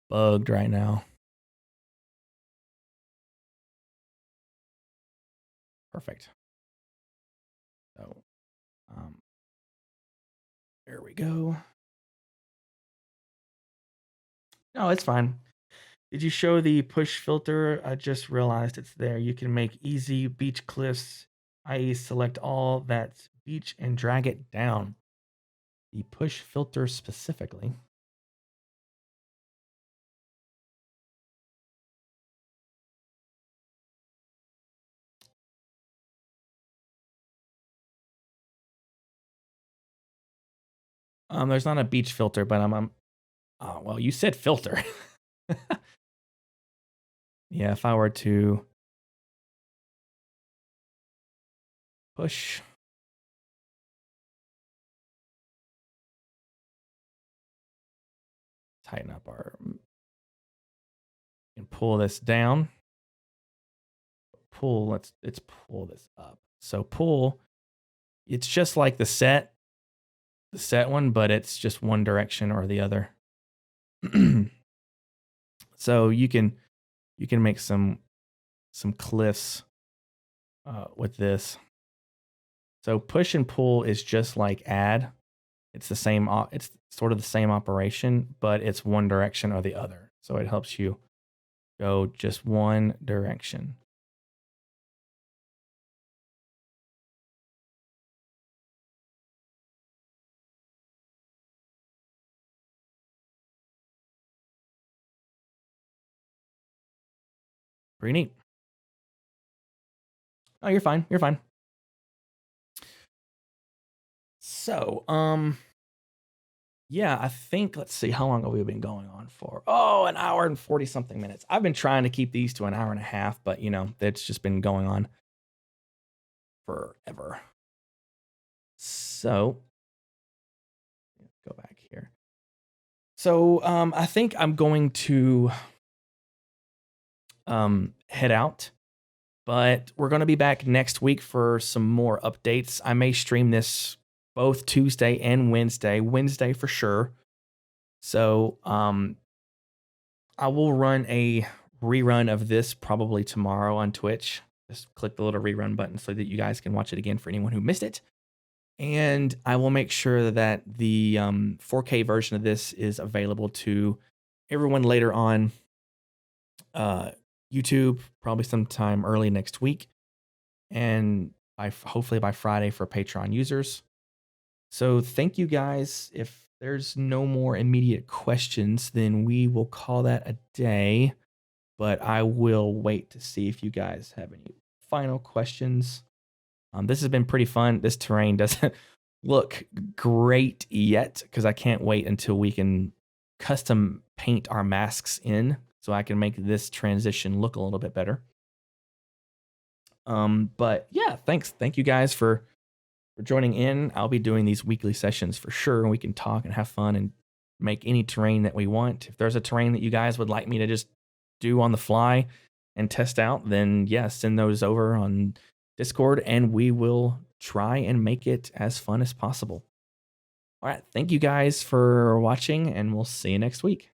bugged right now. Perfect. So, um, there we go. No, it's fine. Did you show the push filter? I just realized it's there. You can make easy beach cliffs, i.e., select all that's beach and drag it down. The push filter specifically. There's not a beach filter, but oh, well, you said filter. Yeah, if I were to push, tighten up our, and pull this down. Pull, let's pull this up. So pull, it's just like the set one, but it's just one direction or the other. So you can make some cliffs with this. So push and pull is just like add. It's the same. It's sort of the same operation, but it's one direction or the other. So it helps you go just one direction. Pretty neat. Oh, you're fine. You're fine. So, yeah, I think, let's see, how long have we been going on for? Oh, an hour and 40 something minutes. I've been trying to keep these to an hour and a half, but you know, that's just been going on forever. So, go back here. So, I think I'm going to head out, but we're going to be back next week for some more updates. I may stream this both Tuesday and Wednesday for sure. So, I will run a rerun of this probably tomorrow on Twitch. Just click the little rerun button so that you guys can watch it again for anyone who missed it. And I will make sure that the 4K version of this is available to everyone later on YouTube, probably sometime early next week, and hopefully by Friday for Patreon users. So thank you guys. If there's no more immediate questions, then we will call that a day. But I will wait to see if you guys have any final questions. This has been pretty fun. This terrain doesn't look great yet because I can't wait until we can custom paint our masks in so I can make this transition look a little bit better. But yeah, thanks. Thank you guys for joining in. I'll be doing these weekly sessions for sure, and we can talk and have fun and make any terrain that we want. If there's a terrain that you guys would like me to just do on the fly and test out, then yeah, send those over on Discord and we will try and make it as fun as possible. All right. Thank you guys for watching, and we'll see you next week.